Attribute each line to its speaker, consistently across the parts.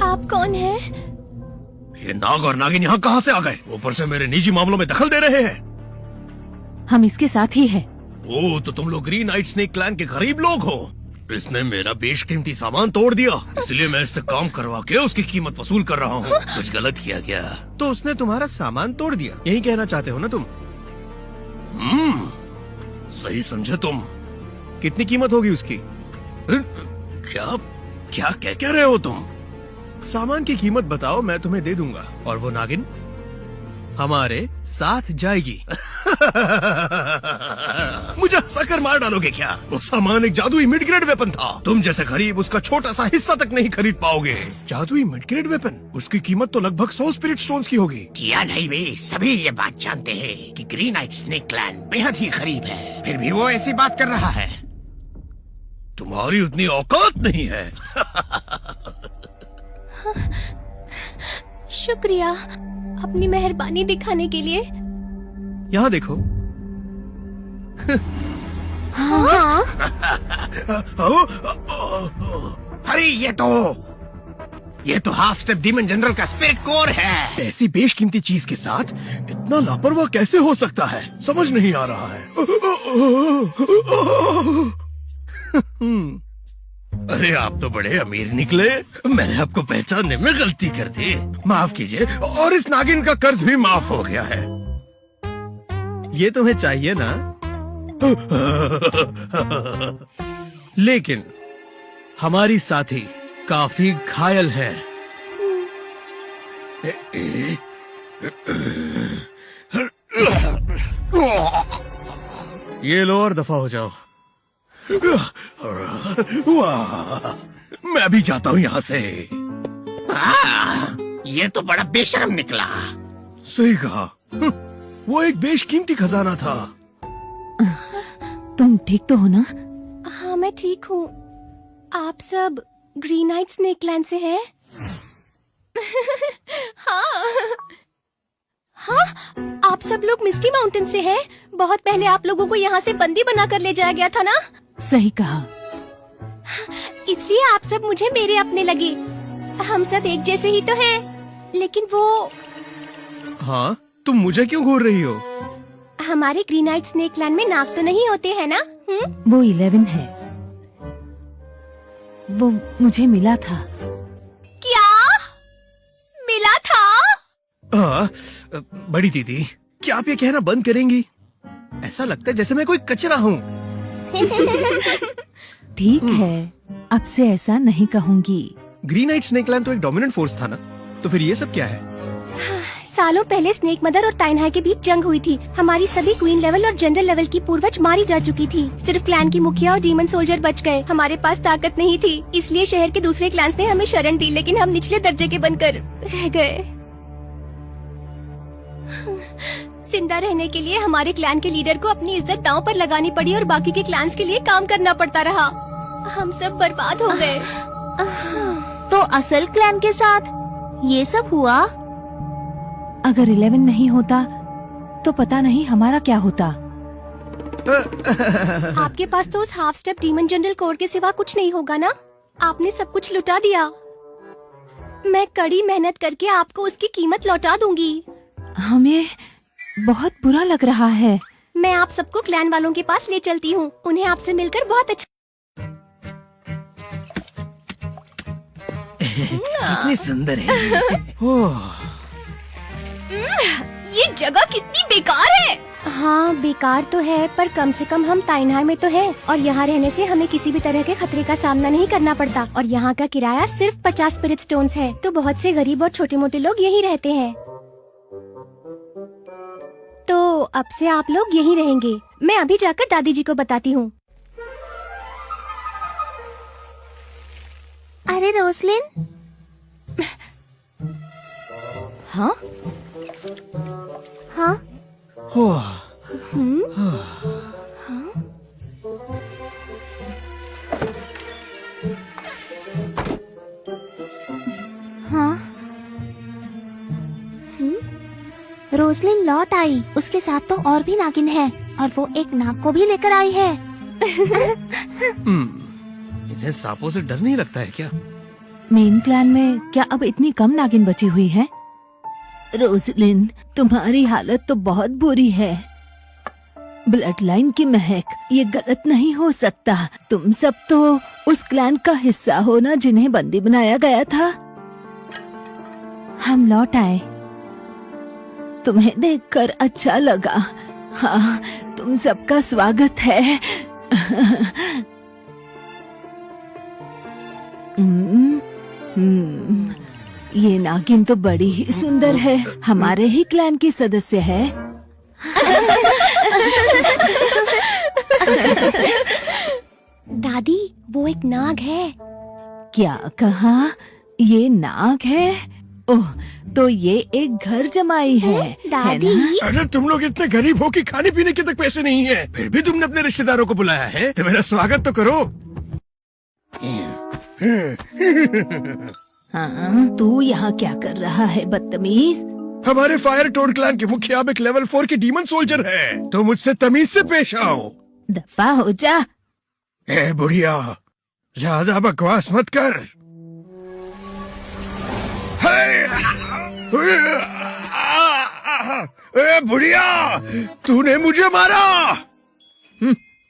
Speaker 1: आप कौन हैं?
Speaker 2: ये नाग और नागिन यहाँ कहाँ से आ गए? ऊपर से मेरे निजी मामलों में दखल दे रहे हैं।
Speaker 3: हम इसके साथ ही हैं।
Speaker 2: ओह, तो तुम लोग ग्रीन नाइट स्नेक क्लैन के गरीब लोग हो। इसने मेरा बेशकीमती सामान तोड़ दिया, इसलिए मैं इससे काम करवा के उसकी कीमत वसूल कर रहा हूँ। कुछ गलत किया गया
Speaker 4: तो उसने तुम्हारा सामान तोड़ दिया, यही कहना चाहते हो ना तुम?
Speaker 2: सही समझे तुम।
Speaker 4: कितनी कीमत होगी उसकी?
Speaker 2: क्या क्या कह क्या रहे हो तुम?
Speaker 4: सामान की कीमत बताओ, मैं तुम्हें दे दूंगा। और वो नागिन हमारे साथ जाएगी।
Speaker 2: मुझे हंसाकर मार डालोगे क्या? वो सामान एक जादुई मिड ग्रेड वेपन था। तुम जैसे गरीब उसका छोटा सा हिस्सा तक नहीं खरीद पाओगे।
Speaker 4: जादुई मिड ग्रेड वेपन? उसकी कीमत तो लगभग 100 स्पिरिट स्टोन्स की होगी।
Speaker 5: किया नहीं वे सभी ये बात जानते हैं कि ग्रीन नाइट स्नेक क्लैन बेहद ही गरीब है, फिर भी वो ऐसी बात कर रहा है।
Speaker 2: तुम्हारी उतनी औकात नहीं है।
Speaker 1: शुक्रिया अपनी मेहरबानी दिखाने के लिए।
Speaker 4: यहाँ देखो।
Speaker 5: अरे ये तो हाफ स्टेप डीमन जनरल का स्पिरिट कोर है।
Speaker 4: ऐसी बेशकीमती चीज के साथ इतना लापरवाह कैसे हो सकता है, समझ नहीं आ रहा है।
Speaker 2: अरे आप तो बड़े अमीर निकले। मैंने आपको पहचानने में गलती कर दी, माफ कीजिए। और इस नागिन का कर्ज भी माफ हो गया है।
Speaker 4: ये तुम्हें चाहिए ना? लेकिन हमारी साथी काफी घायल है। ये लो और दफा हो जाओ।
Speaker 2: वाह, मैं भी जाता हूँ यहाँ से।
Speaker 5: ये तो बड़ा बेशर्म निकला।
Speaker 4: सही कहा, वो एक बेशकीमती खजाना था।
Speaker 3: तुम ठीक तो हो ना?
Speaker 1: हाँ मैं ठीक हूँ। आप सब ग्रीन नाइट स्नेक क्लैन से हैं? हाँ, आप सब लोग मिस्टी माउंटेन से हैं? बहुत पहले आप लोगों को यहाँ से बंदी बना कर ले जाया गया था ना?
Speaker 3: सही कहा।
Speaker 1: इसलिए आप सब मुझे मेरे अपने लगे। हम सब एक जैसे ही तो हैं। लेकिन वो
Speaker 4: हाँ, तुम मुझे क्यों घूर रही हो?
Speaker 1: हमारे ग्रीन नाइट स्नेक क्लैन में नाग तो नहीं होते हैं ना?
Speaker 3: वो 11 है। वो मुझे मिला था।
Speaker 1: क्या मिला था?
Speaker 4: बड़ी दीदी, क्या आप ये कहना बंद करेंगी? ऐसा लगता है जैसे मैं कोई कचरा हूँ।
Speaker 3: ठीक है, अब से ऐसा नहीं कहूँगी।
Speaker 4: ग्रीन नाइट स्नेक क्लैन तो एक डोमिनेंट फोर्स था ना, तो फिर ये सब क्या है?
Speaker 1: सालों पहले स्नेक मदर और ताइनहाई के बीच जंग हुई थी। हमारी सभी क्वीन लेवल और जनरल लेवल की पूर्वज मारी जा चुकी थी। सिर्फ क्लैन की मुखिया और डीमन सोल्जर बच गए। हमारे पास ताकत नहीं थी, इसलिए शहर के दूसरे क्लैंस ने हमें शरण दी, लेकिन हम निचले दर्जे के बनकर रह गए। जिंदा रहने के लिए हमारे क्लैन के लीडर को अपनी इज्जत दांव पर लगानी पड़ी और बाकी के क्लैंस के लिए काम करना पड़ता रहा। हम सब बर्बाद हो गए।
Speaker 6: तो असल क्लैन के साथ ये सब हुआ?
Speaker 3: अगर 11 नहीं होता तो पता नहीं हमारा क्या होता।
Speaker 1: आपके पास तो उस half step demon general core के सिवा कुछ नहीं होगा ना? आपने सब कुछ लुटा दिया। मैं कड़ी मेहनत करके आपको उसकी कीमत लौटा दूंगी।
Speaker 3: हमें बहुत बुरा लग रहा है।
Speaker 1: मैं आप सबको क्लैन वालों के पास ले चलती हूँ। उन्हें आपसे मिलकर बहुत अच्छा।
Speaker 4: कितनी सुंदर है।
Speaker 1: ये जगह कितनी बेकार है। हाँ बेकार तो है, पर कम से कम हम ताइनहाई में तो हैं और यहाँ रहने से हमें किसी भी तरह के खतरे का सामना नहीं करना पड़ता। और यहाँ का किराया सिर्फ 50 स्पिरिट स्टोन्स है, तो बहुत से गरीब और छोटे मोटे लोग यहीं रहते हैं। तो अब से आप लोग यहीं रहेंगे। मैं अभी जाकर दादी जी को बताती हूँ।
Speaker 6: अरे रोसलिन।
Speaker 1: हाँ
Speaker 6: हाँ, हाँ। रोसलिन लौट आई। उसके साथ तो और भी नागिन है और वो एक नाग को भी लेकर आई है।
Speaker 4: इन्हें सांपों से डर नहीं लगता है क्या?
Speaker 3: मेन क्लैन में क्या अब इतनी कम नागिन बची हुई है? रोजलिन, तुम्हारी हालत तो बहुत बुरी है। ब्लड लाइन की महक, ये गलत नहीं हो सकता। तुम सब तो उस क्लैन का हिस्सा हो ना जिन्हें बंदी बनाया गया था। हम लौट आए। तुम्हें देखकर अच्छा लगा। हाँ, तुम सबका स्वागत है। ये नागिन तो बड़ी ही सुंदर है। हमारे ही क्लैन की सदस्य है।
Speaker 1: दादी, वो एक नाग है।
Speaker 3: क्या कहा? ये नाग है? ओह, तो ये एक घर जमाई है
Speaker 1: दादी,
Speaker 3: ना?
Speaker 2: अरे तुम लोग इतने गरीब हो कि खाने पीने के तक पैसे नहीं है, फिर भी तुमने अपने रिश्तेदारों को बुलाया है, तो मेरा स्वागत तो करो।
Speaker 3: हाँ, तू यहाँ क्या कर रहा है बदतमीज?
Speaker 2: हमारे फायर टोड क्लैन के मुखिया अब एक लेवल 4 की डीमन सोल्जर है, तो मुझसे तमीज से पेश आओ।
Speaker 3: दफा हो जा।
Speaker 2: ए बुढ़िया, ज्यादा बकवास मत कर। ए बुढ़िया, तूने मुझे मारा।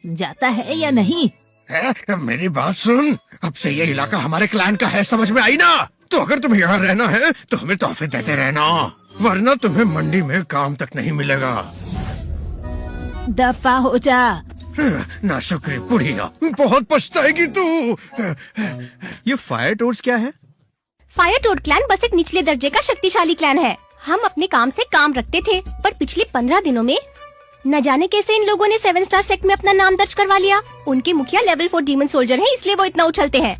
Speaker 3: जाता है या नहीं?
Speaker 2: मेरी बात सुन, अब से ये इलाका हमारे क्लैन का है, समझ में आई ना? तो अगर तुम्हें यहाँ रहना है तो हमें तोहफे देते रहना, वरना तुम्हें मंडी में काम तक नहीं मिलेगा।
Speaker 3: दफा हो जा।
Speaker 2: ना शुक्र बुढ़िया, बहुत पछताएगी तू।
Speaker 4: ये फायर टोड्स क्या है?
Speaker 1: फायर टोड क्लैन बस एक निचले दर्जे का शक्तिशाली क्लैन है। हम अपने काम से काम रखते थे, पर पिछले 15 दिनों में न जाने कैसे इन लोगों ने 7 स्टार सेक्ट में अपना नाम दर्ज करवा लिया। उनके मुखिया लेवल 4 डीमन सोल्जर हैं, इसलिए वो इतना उछलते हैं।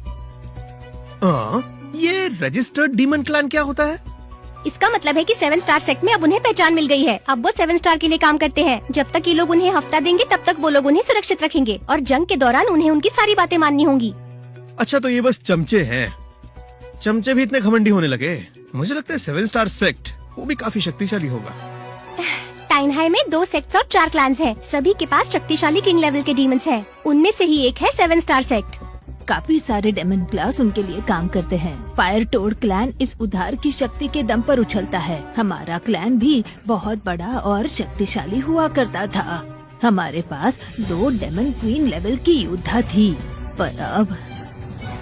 Speaker 4: ये रजिस्टर्ड डीमन क्लैन क्या होता है?
Speaker 1: इसका मतलब है कि 7 स्टार सेक्ट में अब उन्हें पहचान मिल गई है। अब वो 7 स्टार के लिए काम करते हैं। जब तक ये लोग उन्हें हफ्ता देंगे तब तक वो लोग उन्हें सुरक्षित रखेंगे, और जंग के दौरान उन्हें उनकी सारी बातें माननी होंगी।
Speaker 4: अच्छा, तो ये बस चमचे हैं। चमचे भी इतने घमंडी होने लगे। मुझे लगता है 7 स्टार सेक्ट वो भी काफी शक्तिशाली होगा।
Speaker 1: टाइनहाई में 2 सेक्ट्स और 4 क्लैन्स हैं। सभी के पास शक्तिशाली किंग लेवल के डीमंस हैं। उनमें से ही एक है 7 स्टार सेक्ट।
Speaker 3: काफी सारे डेमन क्लास उनके लिए काम करते हैं। फायर टोड क्लैन इस उधार की शक्ति के दम पर उछलता है। हमारा क्लैन भी बहुत बड़ा और शक्तिशाली हुआ करता था। हमारे पास 2 डेमन क्वीन लेवल की योद्धा थी, पर अब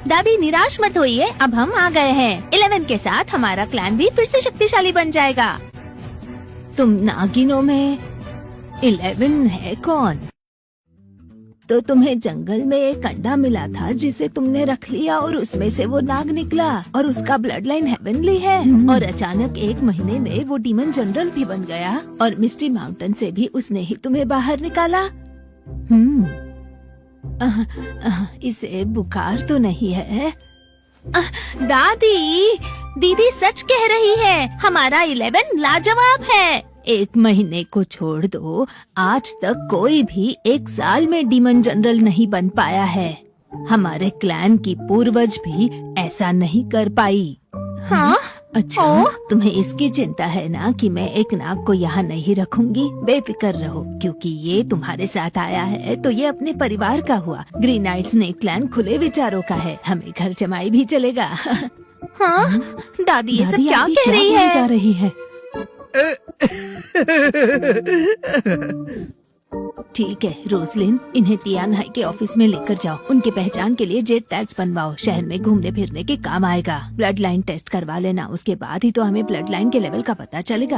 Speaker 3: दादी निराश मत होइए, अब हम आ गए हैं। 11 के साथ हमारा क्लैन भी फिर से शक्तिशाली बन जाएगा। तुम नागिनों में 11 है कौन? तो तुम्हें जंगल में एक अंडा मिला था जिसे तुमने रख लिया और उसमें से वो नाग निकला और उसका ब्लड लाइन हेवनली है। और अचानक 1 महीने में वो डीमन जनरल भी बन गया और मिस्टी माउंटेन से भी उसने ही तुम्हें बाहर निकाला। इसे बुखार तो नहीं है? दादी, दीदी सच कह रही है, हमारा 11 लाजवाब है। 1 महीने को छोड़ दो, आज तक कोई भी 1 साल में डीमन जनरल नहीं बन पाया है। हमारे क्लैन की पूर्वज भी ऐसा नहीं कर पाई। हाँ? अच्छा, तुम्हें इसकी चिंता है ना कि मैं एक नाग को यहाँ नहीं रखूंगी? बेफिक्र रहो, क्योंकि ये तुम्हारे साथ आया है तो ये अपने परिवार का हुआ। ग्रीन नाइट स्नेक क्लैन खुले विचारों का है, हमें घर जमाई भी चलेगा। हाँ? दादी ये सब क्या कह रही है? जा रही है। ठीक है रोजलिन, इन्हें तियानहाई के ऑफिस में लेकर जाओ। उनके पहचान के लिए जेट टैग्स बनवाओ, शहर में घूमने फिरने के काम आएगा। ब्लड लाइन टेस्ट करवा लेना, उसके बाद ही तो हमें ब्लड लाइन के लेवल का पता चलेगा।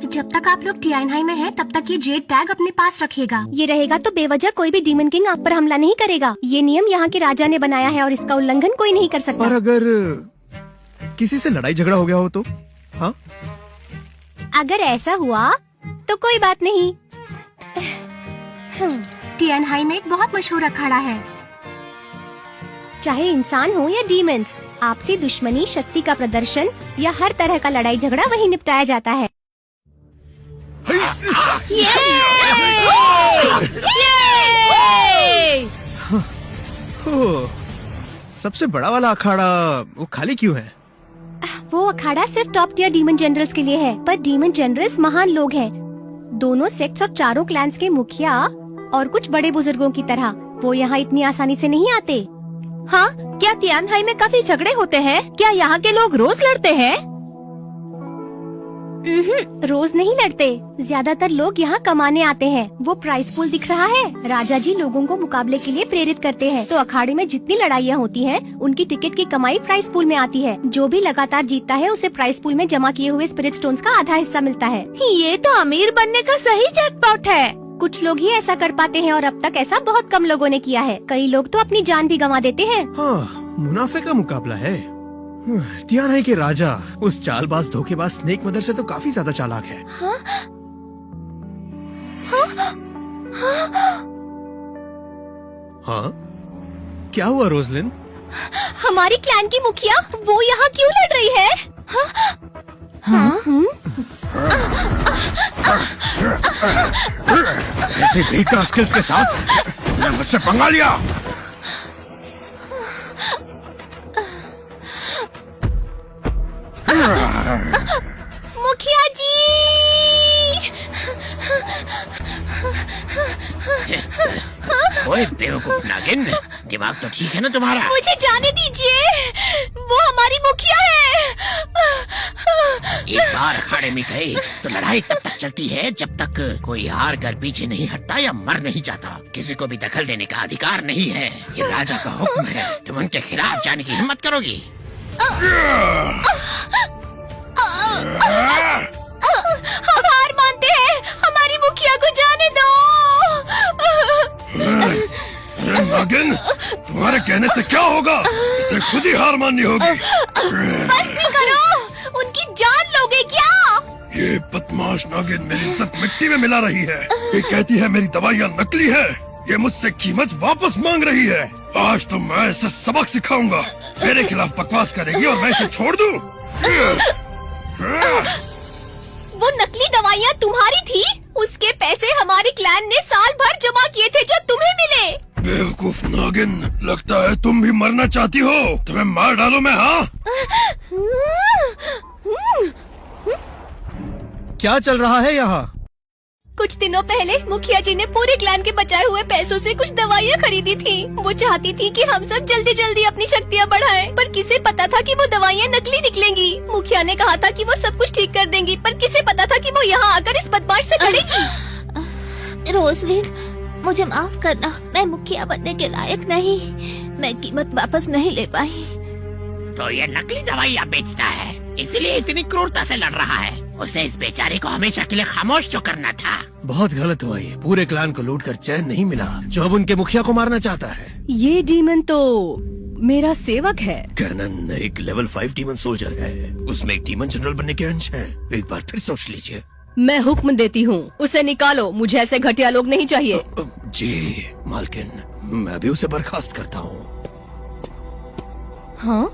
Speaker 1: जब तक आप लोग तियानहाई में हैं, तब तक ये जेट टैग अपने पास रखिएगा। ये रहेगा तो बेवजह कोई भी डीमन किंग आप पर हमला नहीं करेगा। ये नियम यहाँ के राजा ने बनाया है और इसका उल्लंघन कोई नहीं कर सकता।
Speaker 4: और अगर किसी से लड़ाई झगड़ा हो गया हो तो? हाँ,
Speaker 1: अगर ऐसा हुआ तो कोई बात नहीं। तियानहाई में एक बहुत मशहूर अखाड़ा है। चाहे इंसान हो या डीमंस, आपसी दुश्मनी, शक्ति का प्रदर्शन या हर तरह का लड़ाई झगड़ा वहीं निपटाया जाता है।
Speaker 4: सबसे बड़ा वाला अखाड़ा वो खाली क्यों है?
Speaker 1: वो अखाड़ा सिर्फ टॉप टियर डीमन जनरल्स के लिए है, पर डीमन जनरल्स महान लोग हैं। दोनों सेक्ट्स और चारों क्लैन्स के मुखिया और कुछ बड़े बुजुर्गों की तरह वो यहाँ इतनी आसानी से नहीं आते।
Speaker 3: हाँ, क्या तियानहाई में काफी झगड़े होते हैं? क्या यहाँ के लोग रोज लड़ते हैं?
Speaker 1: रोज नहीं लड़ते, ज्यादातर लोग यहाँ कमाने आते हैं। वो प्राइस पूल दिख रहा है, राजा जी लोगों को मुकाबले के लिए प्रेरित करते हैं। तो अखाड़े में जितनी लड़ाइयाँ होती हैं, उनकी टिकट की कमाई प्राइस पूल में आती है। जो भी लगातार जीतता है उसे प्राइस पूल में जमा किए हुए स्पिरिट स्टोन्स का आधा हिस्सा मिलता है।
Speaker 3: ये तो अमीर बनने का सही जैकपॉट है।
Speaker 1: कुछ लोग ही ऐसा कर पाते हैं और अब तक ऐसा बहुत कम लोगों ने किया है। कई लोग तो अपनी जान भी गंवा देते हैं।
Speaker 4: हाँ, मुनाफे का मुकाबला है। तियानहाई के राजा उस चालबाज धोखेबाज स्नेक मदर से तो काफी ज्यादा चालाक है। हाँ, क्या हुआ रोजलिन?
Speaker 1: हमारी क्लैन की मुखिया वो यहाँ क्यों लड़ रही है?
Speaker 2: ऐसे बेकार स्किल्स के साथ मैं मुझसे पंगा लिया।
Speaker 1: मुखिया जी!
Speaker 5: ओए बेवकूफ नागिन, दिमाग तो ठीक है ना तुम्हारा?
Speaker 1: मुझे जाने दीजिए, वो हमारी मुखिया है।
Speaker 5: एक बार अखाड़े में गए तो लड़ाई तब तक चलती है जब तक कोई हार कर पीछे नहीं हटता या मर नहीं जाता। किसी को भी दखल देने का अधिकार नहीं है। ये राजा का हुक्म है। तुम उनके खिलाफ जाने की हिम्मत करोगी?
Speaker 1: हम हार मानते हैं, हमारी मुखिया को जाने दो।
Speaker 2: अरे नागिन, तुम्हारे कहने से क्या होगा? इसे खुद ही हार माननी होगी।
Speaker 1: बस नहीं करो, उनकी जान लोगे क्या?
Speaker 2: ये बदमाश नागिन मेरी इज्जत मिट्टी में मिला रही है। ये कहती है मेरी दवाइयाँ नकली है। ये मुझसे कीमत वापस मांग रही है। आज तो मैं इसे सबक सिखाऊंगा। मेरे खिलाफ बकवास करेगी और मैं इसे छोड़ दूं।
Speaker 1: वो नकली दवाइयाँ तुम्हारी थी? उसके पैसे हमारी क्लैन ने साल भर जमा किए थे जो तुम्हें मिले।
Speaker 2: बेवकूफ नागिन, लगता है तुम भी मरना चाहती हो। तुम्हें मार डालो मैं, हाँ?
Speaker 4: क्या चल रहा है यहाँ?
Speaker 1: कुछ दिनों पहले मुखिया जी ने पूरे क्लैन के बचाए हुए पैसों से कुछ दवाइयाँ खरीदी थी। वो चाहती थी कि हम सब जल्दी जल्दी अपनी शक्तियाँ बढ़ाएं, पर किसे पता था कि वो दवाइयाँ नकली निकलेंगी। मुखिया ने कहा था कि वो सब कुछ ठीक कर देंगी, पर किसे पता था कि वो यहाँ आकर इस बदमाश से लड़ेगी।
Speaker 6: रोजलिन, मुझे माफ करना, मैं मुखिया बनने के लायक नहीं। मैं कीमत वापस नहीं ले पाई।
Speaker 5: तो ये नकली दवाइयाँ बेचता है, इसलिए इतनी क्रूरता से लड़ रहा है। उसे इस बेचारे को हमेशा के लिए खामोश जो करना था।
Speaker 4: बहुत गलत हुआ ये। पूरे क्लान को लूट कर चैन नहीं मिला, जो अब उनके मुखिया को मारना चाहता है।
Speaker 3: ये डीमन तो मेरा सेवक है।
Speaker 4: कैनन एक लेवल 5 डीमन सोल्जर है। उसमें एक डीमन जनरल बनने के अंश है। एक बार फिर सोच लीजिए।
Speaker 3: मैं हुक्म देती हूँ, उसे निकालो। मुझे ऐसे घटिया लोग नहीं चाहिए।
Speaker 4: जी मालकिन, मैं भी उसे बर्खास्त करता हूँ।
Speaker 3: हाँ,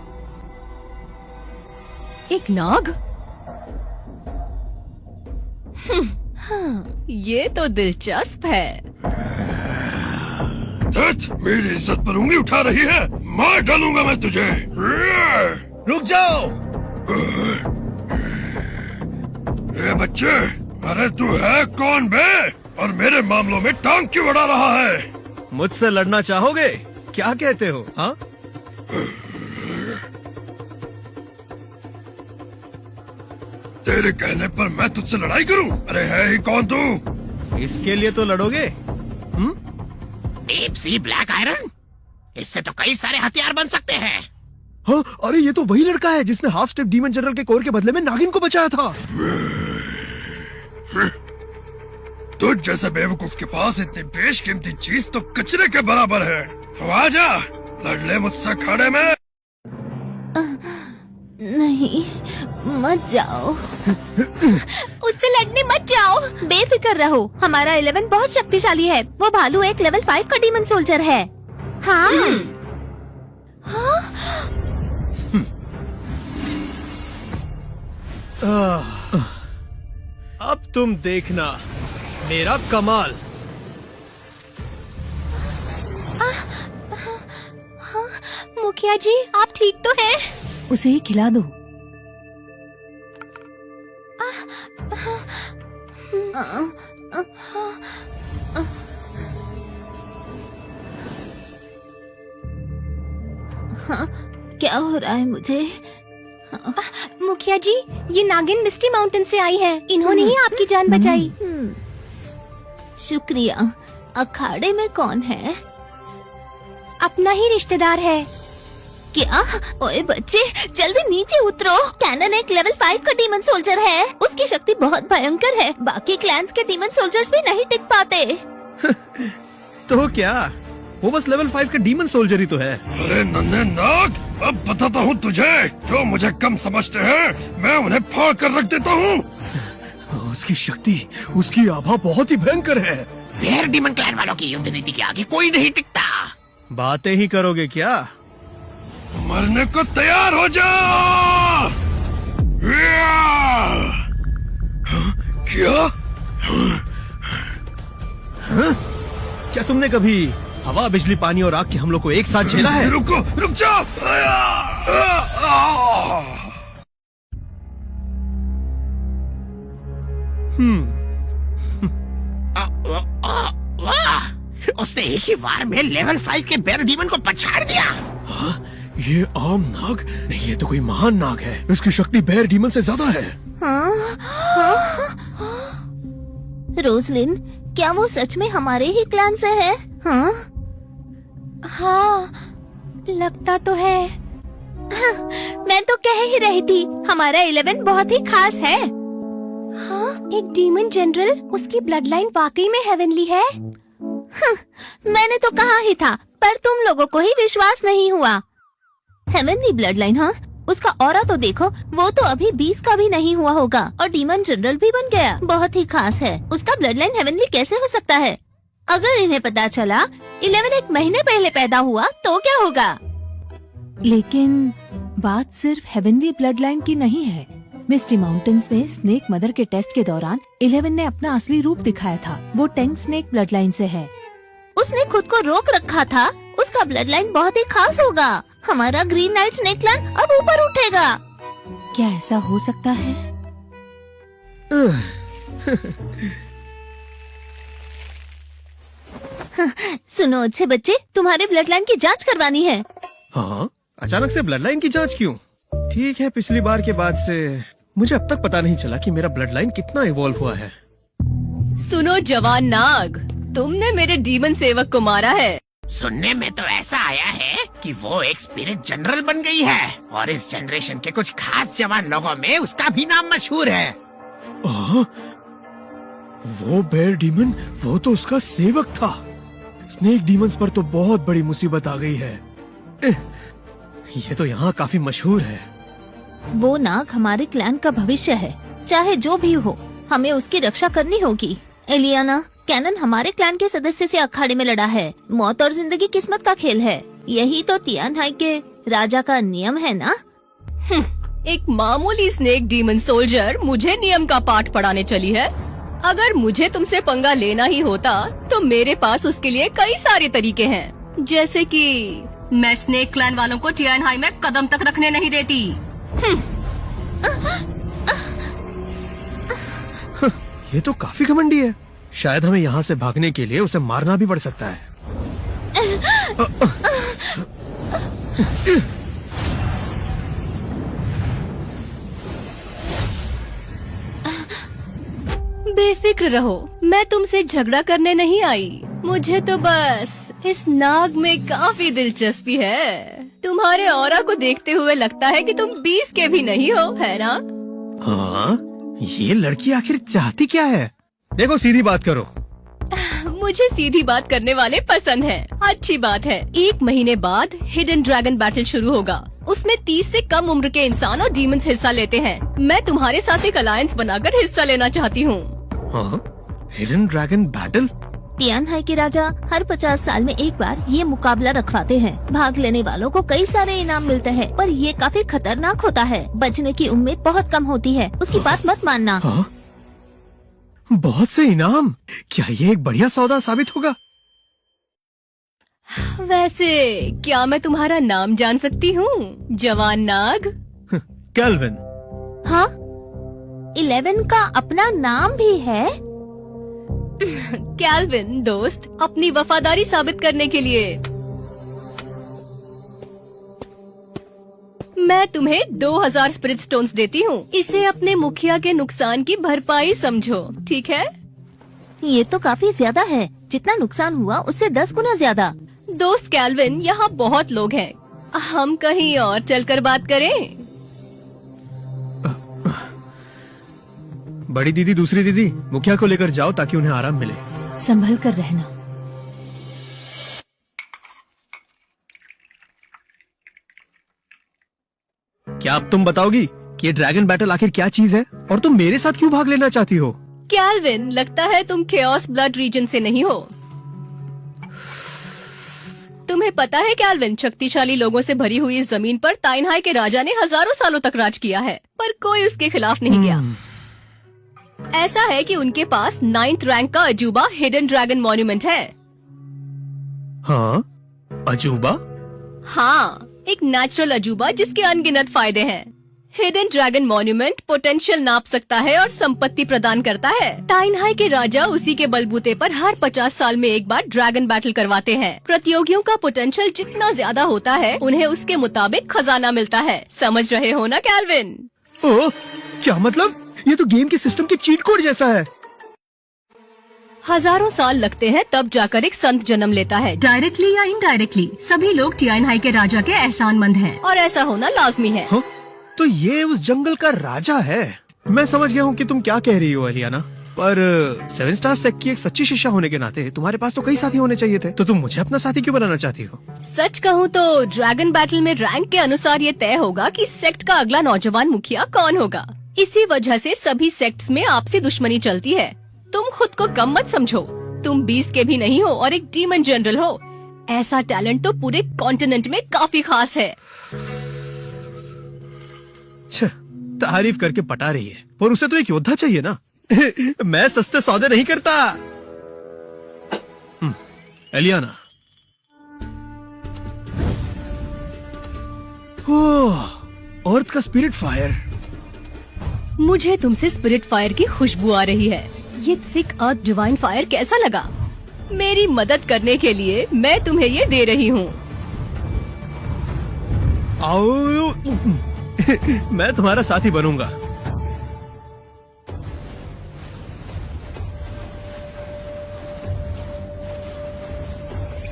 Speaker 3: एक नाग? हाँ, ये तो दिलचस्प है।
Speaker 2: मेरी इज्जत पर उंगली उठा रही है, मार डालूंगा मैं तुझे।
Speaker 4: रुक जाओ।
Speaker 2: ए बच्चे, अरे तू है कौन बे? और मेरे मामलों में टांग क्यों अड़ा रहा है?
Speaker 4: मुझसे लड़ना चाहोगे? क्या कहते हो? हाँ,
Speaker 2: तेरे कहने पर मैं तुझसे लड़ाई करूं? अरे है ही कौन तू?
Speaker 4: इसके लिए तो लड़ोगे।
Speaker 5: डीप सी ब्लैक आयरन, इससे तो कई सारे हथियार बन सकते हैं।
Speaker 4: हाँ, अरे ये तो वही लड़का है जिसने हाफ स्टेप डीमन जनरल के कोर के बदले में नागिन को बचाया था।
Speaker 2: तुझ जैसे बेवकूफ के पास इतनी बेशकीमती चीज तो कचरे के बराबर है। तो आजा, लड़ ले मुझसे खड़े में।
Speaker 6: नहीं, मत जाओ।
Speaker 1: उससे लड़ने मत जाओ।
Speaker 6: बेफिक्र रहो, हमारा 11 बहुत शक्तिशाली है। वो भालू एक लेवल 5 का डीमन सोल्जर है। हाँ।
Speaker 4: अब तुम देखना मेरा कमाल।
Speaker 1: मुखिया जी, आप ठीक तो हैं?
Speaker 3: उसे ही खिला दो। हाँ, क्या हो रहा है मुझे?
Speaker 1: मुखिया जी, ये नागिन मिस्टी माउंटेन से आई है। इन्होंने ही आपकी जान बचाई।
Speaker 3: शुक्रिया। अखाड़े में कौन है?
Speaker 1: अपना ही रिश्तेदार है।
Speaker 3: क्या? ओए बच्चे, जल्दी नीचे उतरो। कैनन एक लेवल 5 का डीमन सोल्जर है। उसकी शक्ति बहुत भयंकर है। बाकी क्लैंस के डीमन सोल्जर्स भी नहीं टिक पाते।
Speaker 4: तो क्या, वो बस लेवल 5 का डीमन सोल्जर ही तो है।
Speaker 2: अरे नन्हे नाग, अब बताता हूँ तुझे। जो मुझे कम समझते हैं, मैं उन्हें फाड़ कर रख देता हूँ।
Speaker 4: उसकी शक्ति, उसकी आभा बहुत ही भयंकर है।
Speaker 5: बेयर डीमन क्लैन वालों की युद्ध नीति के आगे कोई नहीं टिकता।
Speaker 4: बातें ही करोगे क्या?
Speaker 2: मरने को तैयार हो जा। क्या?
Speaker 4: क्या तुमने कभी हवा, बिजली, पानी और आग के हमलों को एक साथ झेला है?
Speaker 2: रुको, रुक जा।
Speaker 5: वाह, उसने एक ही वार में लेवल 5 के बेयर डीमन को पछाड़ दिया।
Speaker 4: हाँ, ये आम नाग नहीं, ये तो कोई महान नाग है। इसकी शक्ति बेयर डीमन से ज्यादा है।
Speaker 3: रोजलिन, क्या वो सच में हमारे ही क्लैन से है? हाँ?
Speaker 1: हाँ, लगता तो है।
Speaker 3: मैं तो कह ही रही थी, हमारा 11 बहुत ही खास है।
Speaker 1: हाँ, एक डीमन जनरल, उसकी ब्लड लाइन वाकई में हेवनली है।
Speaker 3: मैंने तो कहा ही था, पर तुम लोगों को ही विश्वास नहीं हुआ। हेवनली ब्लड लाइन, हाँ? उसका ऑरा तो देखो, वो तो अभी 20 का भी नहीं हुआ होगा और डीमन जनरल भी बन गया। बहुत ही खास है। उसका ब्लड लाइन हेवनली कैसे हो सकता है? अगर इन्हें पता चला 11 एक महीने पहले पैदा हुआ तो क्या होगा? लेकिन बात सिर्फ हेवनली ब्लड लाइन की नहीं है। मिस्टी माउंटेन्स में स्नेक मदर के टेस्ट के दौरान 11 ने अपना असली रूप दिखाया था। वो टैंक स्नेक ब्लड लाइन से है। उसने खुद को रोक रखा था। उसका ब्लड लाइन बहुत ही खास होगा। हमारा ग्रीन नाइट स्नेक क्लैन अब ऊपर उठेगा। क्या ऐसा हो सकता है? सुनो अच्छे बच्चे, तुम्हारे ब्लड लाइन की जांच करवानी है।
Speaker 4: हाँ, अचानक से ब्लड लाइन की जांच क्यों? ठीक है, पिछली बार के बाद से मुझे अब तक पता नहीं चला कि मेरा ब्लड लाइन कितना इवॉल्व हुआ है।
Speaker 7: सुनो जवान नाग, तुमने मेरे डीमन सेवक को मारा है।
Speaker 5: सुनने में तो ऐसा आया है कि वो एक स्पिरिट जनरल बन गई है और इस जनरेशन के कुछ खास जवान लोगों में उसका भी नाम मशहूर है।
Speaker 4: वो बेयर डीमन, वो तो उसका सेवक था। स्नेक डीमंस पर तो बहुत बड़ी मुसीबत आ गई है। ये तो यहाँ काफी मशहूर है।
Speaker 3: वो नाग हमारे क्लैन का भविष्य है। चाहे जो भी हो, हमें उसकी रक्षा करनी होगी। एलियाना, कैनन हमारे क्लैन के सदस्य से अखाड़े में लड़ा है। मौत और जिंदगी किस्मत का खेल है। यही तो तियानहाई के राजा का नियम है ना?
Speaker 7: एक मामूली स्नेक डीमन सोल्जर मुझे नियम का पाठ पढ़ाने चली है। अगर मुझे तुमसे पंगा लेना ही होता तो मेरे पास उसके लिए कई सारे तरीके हैं। जैसे कि मैं स्नेक क्लैन वालों को तियानहाई में कदम तक रखने नहीं देती।
Speaker 4: ये तो काफी घमंडी है। शायद हमें यहाँ से भागने के लिए उसे मारना भी पड़ सकता है।
Speaker 7: बेफिक्र रहो, मैं तुमसे झगड़ा करने नहीं आई। मुझे तो बस इस नाग में काफी दिलचस्पी है। तुम्हारे ऑरा को देखते हुए लगता है कि तुम 20 के भी नहीं हो, है ना?
Speaker 4: हाँ, ये लड़की आखिर चाहती क्या है? देखो, सीधी बात करो।
Speaker 7: मुझे सीधी बात करने वाले पसंद हैं। अच्छी बात है, 1 महीने बाद हिडन ड्रैगन बैटल शुरू होगा। उसमें 30 से कम उम्र के इंसान और डीमंस हिस्सा लेते हैं। मैं तुम्हारे साथ एक अलायंस बनाकर हिस्सा लेना चाहती हूँ।
Speaker 4: Hidden dragon battle?
Speaker 3: तियानहाई के राजा हर 50 साल में एक बार ये मुकाबला रखवाते हैं। भाग लेने वालों को कई सारे इनाम मिलते हैं, पर ये काफी खतरनाक होता है। बचने की उम्मीद बहुत कम होती है। उसकी बात मत मानना।
Speaker 4: बहुत से इनाम? क्या ये एक बढ़िया सौदा साबित होगा?
Speaker 7: वैसे क्या मैं तुम्हारा नाम जान सकती हूँ, जवान नाग?
Speaker 4: कैल्विन।
Speaker 3: हाँ, 11 का अपना नाम भी है।
Speaker 7: कैल्विन दोस्त, अपनी वफादारी साबित करने के लिए मैं तुम्हें 2000 स्पिरिट स्टोन्स देती हूँ। इसे अपने मुखिया के नुकसान की भरपाई समझो, ठीक है?
Speaker 6: ये तो काफी ज्यादा है। जितना नुकसान हुआ उससे 10 गुना ज्यादा।
Speaker 7: दोस्त कैल्विन, यहाँ बहुत लोग हैं। हम कहीं और चलकर बात करें।
Speaker 4: बड़ी दीदी, दूसरी दीदी, मुखिया को लेकर जाओ ताकि उन्हें आराम मिले।
Speaker 3: संभल कर रहना।
Speaker 4: क्या अब तुम बताओगी कि ये ड्रैगन बैटल आखिर क्या चीज है और तुम मेरे साथ क्यों भाग लेना चाहती हो?
Speaker 7: कैल्विन, लगता है तुम केओस ब्लड रीजन से नहीं हो। तुम्हें पता है कैल्विन, शक्तिशाली लोगों से भरी हुई इस जमीन पर ताइनहाई के राजा ने हजारों सालों तक राज किया है, पर कोई उसके खिलाफ नहीं गया। ऐसा है कि उनके पास 9th रैंक का अजूबा हिडन ड्रैगन मॉन्यूमेंट है।
Speaker 4: हाँ, अजूबा?
Speaker 7: हाँ, एक नेचुरल अजूबा जिसके अनगिनत फायदे हैं। हिडन ड्रैगन मॉन्यूमेंट पोटेंशियल नाप सकता है और संपत्ति प्रदान करता है। ताइनहाई के राजा उसी के बलबूते पर हर 50 साल में एक बार ड्रैगन बैटल करवाते हैं। प्रतियोगियों का पोटेंशियल जितना ज्यादा होता है, उन्हें उसके मुताबिक खजाना मिलता है। समझ रहे हो ना कैल्विन?
Speaker 4: ओह, क्या मतलब? ये तो गेम के सिस्टम के चीट कोड जैसा है।
Speaker 7: हजारों साल लगते हैं तब जाकर एक संत जन्म लेता है। डायरेक्टली या इनडायरेक्टली सभी लोग ताइनहाई के राजा के एहसानमंद हैं और ऐसा होना लाजमी है।
Speaker 4: हाँ? तो ये उस जंगल का राजा है। मैं समझ गया हूँ कि तुम क्या कह रही हो एलियाना, पर 7 स्टार सेक्ट की एक सच्ची शिष्या होने के नाते तुम्हारे पास तो कई साथी होने चाहिए थे, तो तुम मुझे अपना साथी क्यों बनाना चाहती हो?
Speaker 7: सच कहूँ तो ड्रैगन बैटल में रैंक के अनुसार ये तय होगा कि सेक्ट का अगला नौजवान मुखिया कौन होगा। इसी वजह से सभी सेक्ट्स में आपसी दुश्मनी चलती है। तुम खुद को कम मत समझो। तुम 20 के भी नहीं हो और एक डीमन जनरल हो। ऐसा टैलेंट तो पूरे कॉन्टिनेंट में काफी खास है।
Speaker 4: तारीफ करके पटा रही है, पर उसे तो एक योद्धा चाहिए ना। मैं सस्ते सौदे नहीं करता। एलियाना, अर्थ का स्पिरिट फायर।
Speaker 7: मुझे तुमसे स्पिरिट फायर की खुशबू आ रही है। ये थिक अर्थ डिवाइन फायर कैसा लगा? मेरी मदद करने के लिए मैं तुम्हें ये दे रही हूँ।
Speaker 4: मैं तुम्हारा साथी बनूंगा।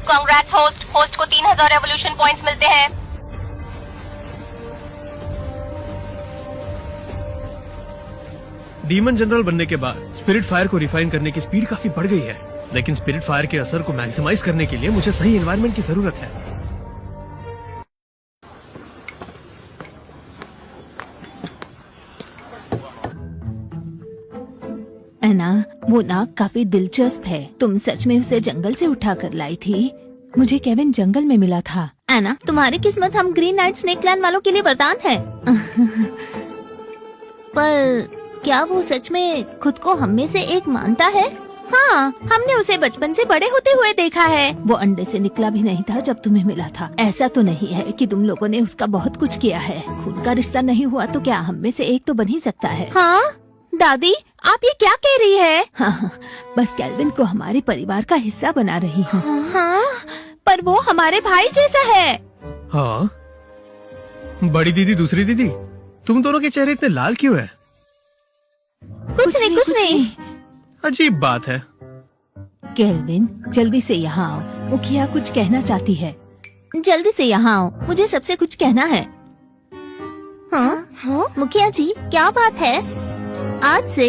Speaker 1: Congrats host. होस्ट को 3000 रेवोल्यूशन पॉइंट्स मिलते हैं।
Speaker 4: डीमन जनरल बनने के बाद स्पिरिट फायर को रिफाइन करने की स्पीड काफी बढ़ गई है, लेकिन स्पिरिट फायर के असर को मैक्सिमाइज करने के लिए मुझे सही एनवायरनमेंट की जरूरत है।
Speaker 3: एना, वो नाग काफी दिलचस्प है। तुम सच में उसे जंगल से उठा कर लाई थी? मुझे केविन जंगल में मिला था।
Speaker 6: एना, तुम्हारी किस्मत हम ग्रीन नाइट स्नेक क्लैन वालों के लिए वरदान है। पर क्या वो सच में खुद को हम में से एक मानता है? हाँ, हमने उसे बचपन से बड़े होते हुए देखा है।
Speaker 3: वो अंडे से निकला भी नहीं था जब तुम्हें मिला था। ऐसा तो नहीं है कि तुम लोगों ने उसका बहुत कुछ किया है। खून का रिश्ता नहीं हुआ तो क्या हम में से एक तो बन ही सकता है।
Speaker 6: हाँ दादी, आप ये क्या कह रही है?
Speaker 3: हाँ, बस कैल्विन को हमारे परिवार का हिस्सा बना रही हूँ।
Speaker 6: हाँ, पर वो हमारे भाई जैसा है।
Speaker 4: हाँ, बड़ी दीदी, दूसरी दीदी, तुम दोनों के चेहरे इतने लाल क्यों हैं?
Speaker 6: कुछ नहीं।
Speaker 4: अजीब बात है।
Speaker 3: कैल्विन, जल्दी से यहाँ आओ। मुखिया कुछ कहना चाहती है।
Speaker 6: जल्दी से यहाँ आओ, मुझे सबसे कुछ कहना है। हाँ? हाँ? मुखिया जी, क्या बात है? आज से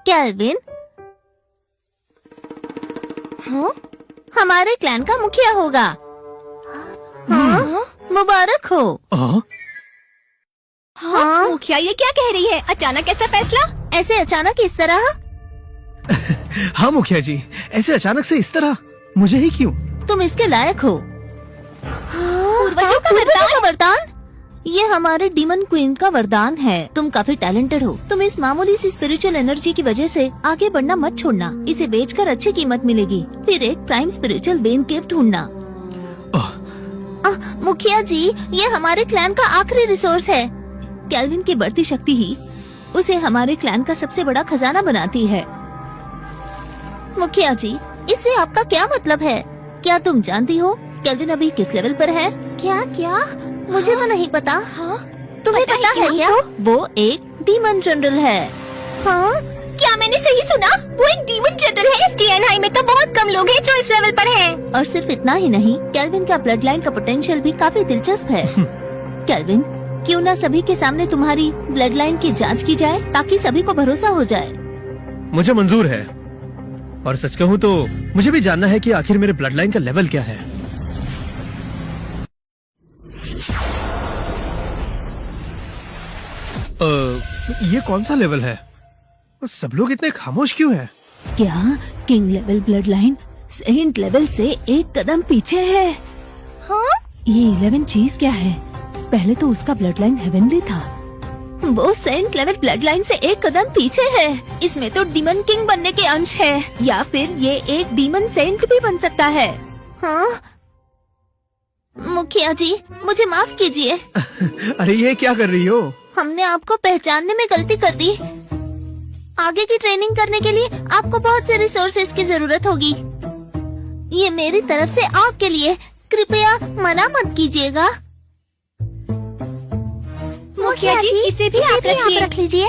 Speaker 6: कैल्विन हमारे क्लैन का मुखिया होगा। हाँ? मुबारक हो।
Speaker 1: हाँ? मुखिया ये क्या कह रही है? अचानक ऐसा फैसला?
Speaker 6: ऐसे अचानक इस तरह?
Speaker 4: हाँ मुखिया जी, ऐसे अचानक से इस तरह मुझे ही क्यों?
Speaker 6: तुम इसके लायक हो।
Speaker 1: पूर्वजों का
Speaker 6: वरदान? ये हमारे डीमन क्वीन का वरदान है। तुम काफी टैलेंटेड हो। तुम इस मामूली सी स्पिरिचुअल एनर्जी की वजह से आगे बढ़ना मत छोड़ना। इसे बेचकर अच्छी कीमत मिलेगी। फिर एक प्राइम स्पिरिचुअल बेन गिफ्ट ढूंढना। मुखिया जी, ये हमारे क्लैन का आखिरी रिसोर्स है। कैल्विन की बढ़ती शक्ति ही उसे हमारे क्लैन का सबसे बड़ा खजाना बनाती है। मुखिया जी, इससे आपका क्या मतलब है? क्या तुम जानती हो केल्विन अभी किस लेवल पर है? क्या क्या? मुझे तो नहीं पता।
Speaker 1: हाँ?
Speaker 6: तुम्हें
Speaker 1: पता
Speaker 6: पता
Speaker 1: है
Speaker 6: है क्या? वो एक डीमन जनरल है। हाँ?
Speaker 1: क्या मैंने सही सुना? वो एक डीमन जनरल है? टीएनआई में तो बहुत कम लोग हैं जो इस लेवल पर हैं।
Speaker 6: और सिर्फ इतना ही नहीं, केल्विन का ब्लड लाइन का पोटेंशियल भी काफी दिलचस्प है। केल्विन, क्यों ना सभी के सामने तुम्हारी ब्लड लाइन की जांच की जाए ताकि सभी को भरोसा हो जाए।
Speaker 4: मुझे मंजूर है, और सच कहूँ तो मुझे भी जानना है कि आखिर मेरे ब्लड लाइन का लेवल क्या है। ये कौन सा लेवल है? सब लोग इतने खामोश क्यों हैं?
Speaker 3: क्या किंग लेवल ब्लड लाइन सेंट लेवल से एक कदम पीछे है?
Speaker 1: हाँ?
Speaker 3: ये 11 चीज क्या है? पहले तो उसका ब्लड लाइन हेवनली था।
Speaker 6: वो सेंट लेवल ब्लड लाइन से एक कदम पीछे है। इसमें तो डीमन किंग बनने के अंश है, या फिर ये एक डीमन सेंट भी बन सकता है। हाँ? मुखिया जी, मुझे माफ कीजिए।
Speaker 4: अरे ये क्या कर रही हो?
Speaker 6: हमने आपको पहचानने में गलती कर दी। आगे की ट्रेनिंग करने के लिए आपको बहुत से रिसोर्सेज की जरूरत होगी। ये मेरी तरफ से आपके लिए, कृपया मना मत कीजिएगा।
Speaker 1: मुखिया जी, इसे भी आप रख
Speaker 6: लीजिए।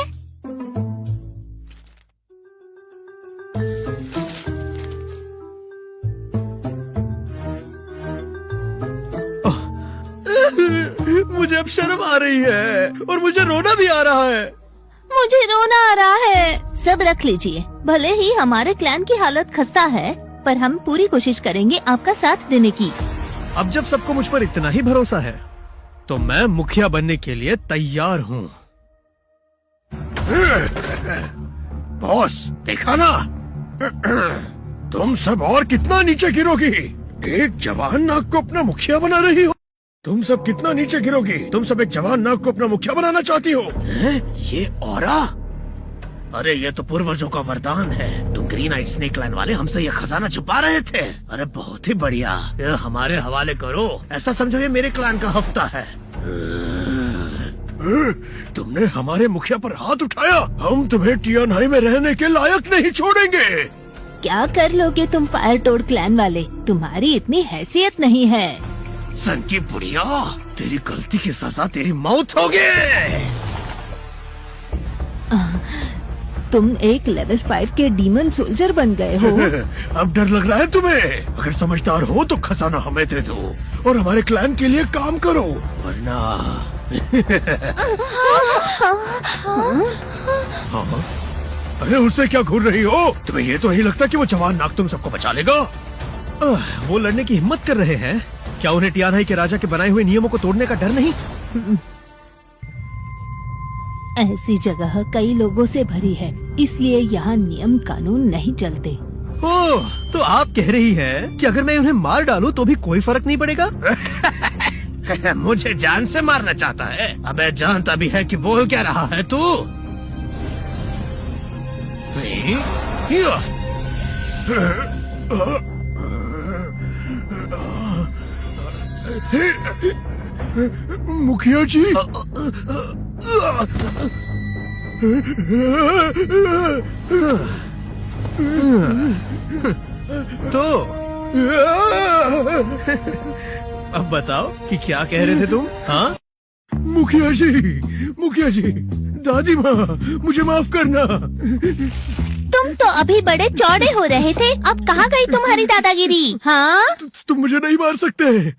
Speaker 4: मुझे अब शर्म आ रही है और मुझे रोना भी आ रहा है।
Speaker 6: मुझे रोना आ रहा है। सब रख लीजिए। भले ही हमारे क्लैन की हालत खस्ता है, पर हम पूरी कोशिश करेंगे आपका साथ देने की।
Speaker 4: अब जब सबको मुझ पर इतना ही भरोसा है, तो मैं मुखिया बनने के लिए तैयार हूँ।
Speaker 2: बॉस, देखा ना? तुम सब और कितना नीचे गिरोगी? एक जवान नाग को अपना मुखिया बना रही हो। तुम सब कितना नीचे गिरोगी? तुम सब एक जवान नाग को अपना मुखिया बनाना चाहती हो?
Speaker 5: ये ऑरा? अरे ये तो पूर्वजों का वरदान है। तुम ग्रीन आइट स्नेक लाइन वाले हमसे ये खजाना छुपा रहे थे। अरे बहुत ही बढ़िया, ये हमारे हवाले करो। ऐसा समझो ये मेरे क्लैन का हफ्ता है।
Speaker 2: तुमने हमारे मुखिया पर हाथ उठाया। हम तुम्हें टीएनआई में रहने के लायक नहीं छोड़ेंगे।
Speaker 3: क्या कर लोगे तुम फायर टोड क्लैन वाले? तुम्हारी इतनी हैसियत नहीं है।
Speaker 5: सन की बुढ़िया, तेरी गलती की सजा तेरी मौत होगी।
Speaker 3: तुम एक लेवल 5 के डीमन सोल्जर बन गए हो।
Speaker 2: अब डर लग रहा है तुम्हें? अगर समझदार हो तो खजाना हमें दे दो और हमारे क्लैन के लिए काम करो, वरना हाँ? अरे उससे क्या घूर रही हो? तुम्हें ये तो नहीं लगता कि वो जवान नाग तुम सबको बचा लेगा?
Speaker 4: वो लड़ने की हिम्मत कर रहे हैं। क्या उन्हें टीएनआई के राजा के बनाए हुए नियमों को तोड़ने का डर नहीं?
Speaker 3: ऐसी जगह कई लोगों से भरी है, इसलिए यहाँ नियम कानून नहीं चलते।
Speaker 4: ओह, तो आप कह रही हैं कि अगर मैं उन्हें मार डालूं तो भी कोई फर्क नहीं पड़ेगा?
Speaker 5: मुझे जान से मारना चाहता है? अबे जानता भी है कि बोल क्या रहा है तू?
Speaker 2: मुखिया जी,
Speaker 4: तो अब बताओ कि क्या कह रहे थे तुम? हाँ?
Speaker 2: मुखिया जी, दादी माँ, मुझे माफ करना।
Speaker 6: तुम तो अभी बड़े चौड़े हो रहे थे, अब कहाँ गई तुम्हारी दादागिरी? हाँ?
Speaker 2: तुम मुझे नहीं मार सकते।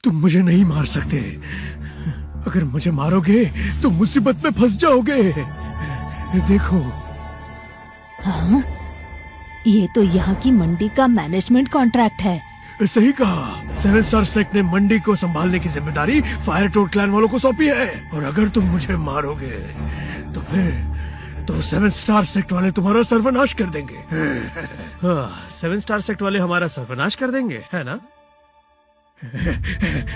Speaker 2: तुम मुझे नहीं मार सकते। अगर मुझे मारोगे तो मुसीबत में फंस जाओगे। देखो।
Speaker 3: हाँ? ये तो यहाँ की मंडी का मैनेजमेंट कॉन्ट्रैक्ट है।
Speaker 2: सही कहा। 7 स्टार सेक्ट ने मंडी को संभालने की जिम्मेदारी फायर टोड क्लैन वालों को सौंपी है, और अगर तुम मुझे मारोगे तो फिर तो 7 स्टार सेक्ट वाले तुम्हारा सर्वनाश कर देंगे।
Speaker 4: 7 स्टार सेक्ट वाले हमारा सर्वनाश कर देंगे, है ना?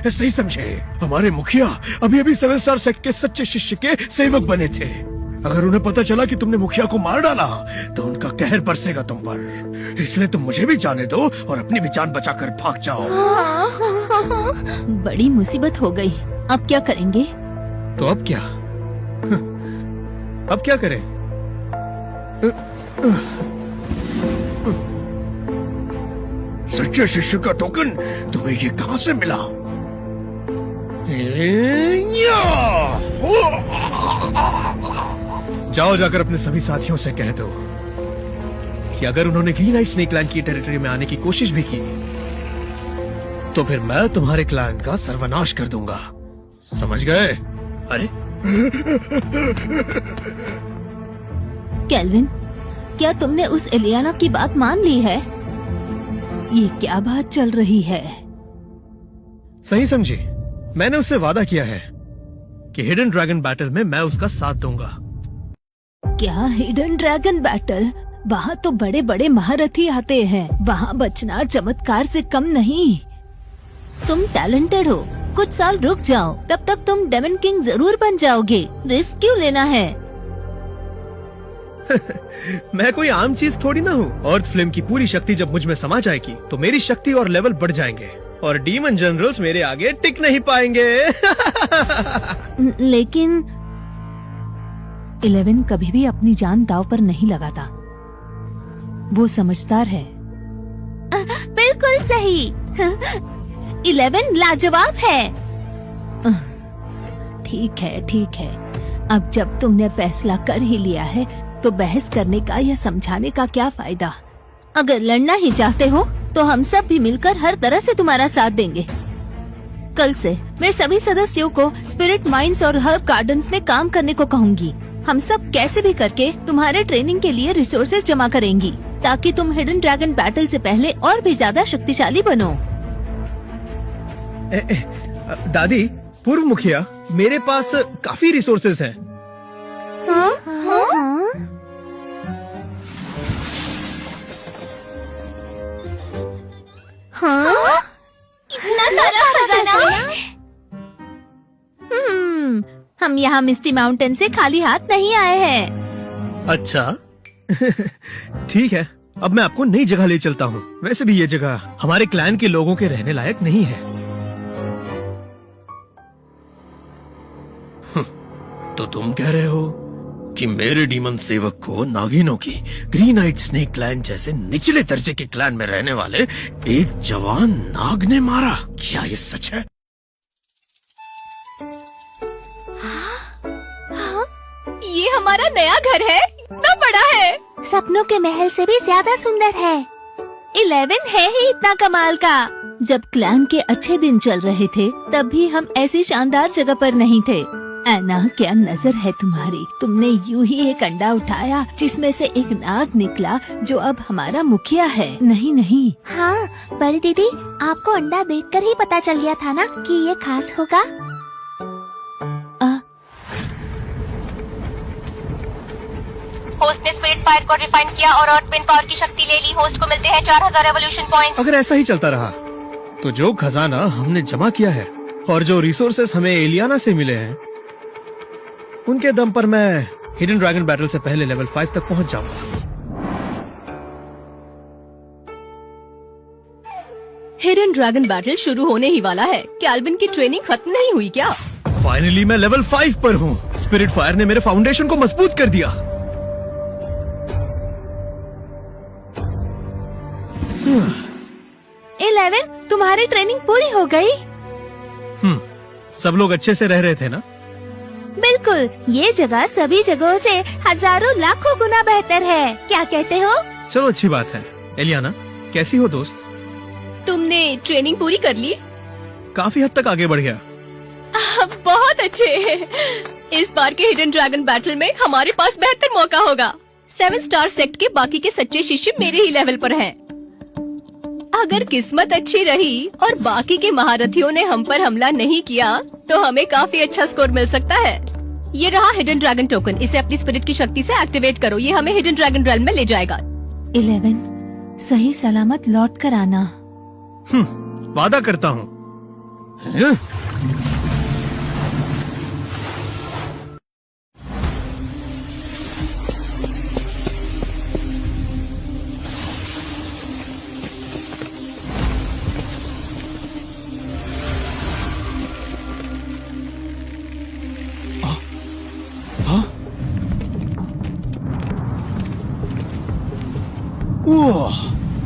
Speaker 2: सही समझे। हमारे मुखिया अभी अभी 7 स्टार सेक्ट के सच्चे शिष्य के सेवक बने थे। अगर उन्हें पता चला कि तुमने मुखिया को मार डाला तो उनका कहर बरसेगा तुम पर। इसलिए तुम मुझे भी जाने दो और अपनी भी जान बचाकर भाग जाओ।
Speaker 3: बड़ी मुसीबत हो गई। अब क्या करेंगे?
Speaker 4: तो अब क्या? अब क्या करें?
Speaker 2: सच्चे शिष्य का टोकन तुम्हें ये कहां से मिला?
Speaker 4: जाओ जाकर अपने सभी साथियों से कह दो कि अगर उन्होंने ग्रीन नाइट स्नेक क्लैन की टेरिटरी में आने की कोशिश भी की तो फिर मैं तुम्हारे क्लैन का सर्वनाश कर दूंगा। समझ गए? अरे
Speaker 6: केल्विन, क्या तुमने उस एलियाना की बात मान ली है? ये क्या बात चल रही है?
Speaker 4: सही समझी। मैंने उससे वादा किया है कि हिडन ड्रैगन बैटल में मैं उसका साथ दूंगा।
Speaker 3: क्या हिडन ड्रैगन बैटल? वहाँ तो बड़े बड़े महारथी आते हैं। वहाँ बचना चमत्कार से कम नहीं।
Speaker 6: तुम टैलेंटेड हो, कुछ साल रुक जाओ, तब तक तुम डेमन किंग जरूर बन जाओगे। रिस्क क्यों लेना है?
Speaker 4: मैं कोई आम चीज थोड़ी ना हूँ। अर्थ फ्लेम की पूरी शक्ति जब मुझ में समा जाएगी तो मेरी शक्ति और लेवल बढ़ जाएंगे और डीमन जनरल्स मेरे आगे टिक नहीं पाएंगे।
Speaker 6: लेकिन
Speaker 3: 11 कभी भी अपनी जान दांव पर नहीं लगाता। वो समझदार है।
Speaker 6: बिल्कुल सही। 11 लाजवाब है।
Speaker 3: ठीक है, ठीक है। अब जब तुमने फैसला कर ही लिया है तो बहस करने का या समझाने का क्या फायदा?
Speaker 6: अगर लड़ना ही चाहते हो तो हम सब भी मिलकर हर तरह से तुम्हारा साथ देंगे। कल से मैं सभी सदस्यों को स्पिरिट माइंस और हर्ब गार्डन्स में काम करने को कहूंगी। हम सब कैसे भी करके तुम्हारे ट्रेनिंग के लिए रिसोर्सेज जमा करेंगी ताकि तुम हिडन ड्रैगन बैटल से पहले और भी ज्यादा शक्तिशाली बनो।
Speaker 4: दादी, पूर्व मुखिया, मेरे पास काफी रिसोर्सेज हैं।
Speaker 6: हाँ? इतना सारा खजाना? हम यहाँ मिस्टी माउंटेन से खाली हाथ नहीं आए हैं।
Speaker 4: अच्छा ठीक है, अब मैं आपको नई जगह ले चलता हूँ। वैसे भी ये जगह हमारे क्लैन के लोगों के रहने लायक नहीं है। तो तुम कह रहे हो कि मेरे डीमन सेवक को नागिनों की ग्रीन नाइट स्नेक क्लैन जैसे निचले दर्जे के क्लैन में रहने वाले एक जवान नाग ने मारा? क्या ये सच है?
Speaker 7: ये हमारा नया घर है, इतना बड़ा है।
Speaker 6: सपनों के महल से भी ज्यादा सुंदर है। 11 है ही इतना कमाल का।
Speaker 3: जब क्लैन के अच्छे दिन चल रहे थे तब भी हम ऐसी शानदार जगह पर नहीं थे। ऐना, क्या नजर है तुम्हारी? तुमने यूं ही एक अंडा उठाया जिसमें से एक नाग निकला जो अब हमारा मुखिया है। नहीं नहीं।
Speaker 6: हाँ बड़ी दीदी, आपको अंडा देखकर ही पता चल गया था ना कि ये खास होगा।
Speaker 1: होस्ट ने स्पिरिट फायर को रिफाइन किया और अर्थ विंड पावर की शक्ति ले ली। होस्ट को मिलते हैं 4000 एवोल्यूशन पॉइंट्स।
Speaker 4: अगर ऐसा ही चलता रहा तो जो खजाना हमने जमा किया है और जो रिसोर्सेस हमें एलियाना से मिले हैं उनके दम पर मैं हिडन ड्रैगन बैटल से पहले लेवल 5 तक पहुंच जाऊंगा।
Speaker 7: हिडन ड्रैगन बैटल शुरू होने ही वाला है। कैल्विन की ट्रेनिंग खत्म नहीं हुई क्या?
Speaker 4: फाइनली मैं लेवल 5 पर हूँ। स्पिरिट फायर ने मेरे फाउंडेशन को मजबूत कर दिया।
Speaker 6: 11, तुम्हारी ट्रेनिंग पूरी हो गई?
Speaker 4: सब लोग अच्छे से रह रहे थे ना?
Speaker 6: बिल्कुल, ये जगह सभी जगहों से हजारों लाखों गुना बेहतर है। क्या कहते हो?
Speaker 4: चलो अच्छी बात है। एलियाना, कैसी हो दोस्त?
Speaker 7: तुमने ट्रेनिंग पूरी कर ली?
Speaker 4: काफी हद तक आगे बढ़ गया।
Speaker 7: बहुत अच्छे। इस बार के हिडन ड्रैगन बैटल में हमारे पास बेहतर मौका होगा। 7 स्टार सेक्ट के बाकी के सच्चे शिष्य मेरे ही लेवल पर हैं। अगर किस्मत अच्छी रही और बाकी के महारथियों ने हम पर हमला नहीं किया तो हमें काफी अच्छा स्कोर मिल सकता है। ये रहा हिडन ड्रैगन टोकन। इसे अपनी स्पिरिट की शक्ति से एक्टिवेट करो। ये हमें हिडन ड्रैगन रेल्म में ले जाएगा।
Speaker 3: 11, सही सलामत लौट कर आना।
Speaker 4: वादा करता हूँ।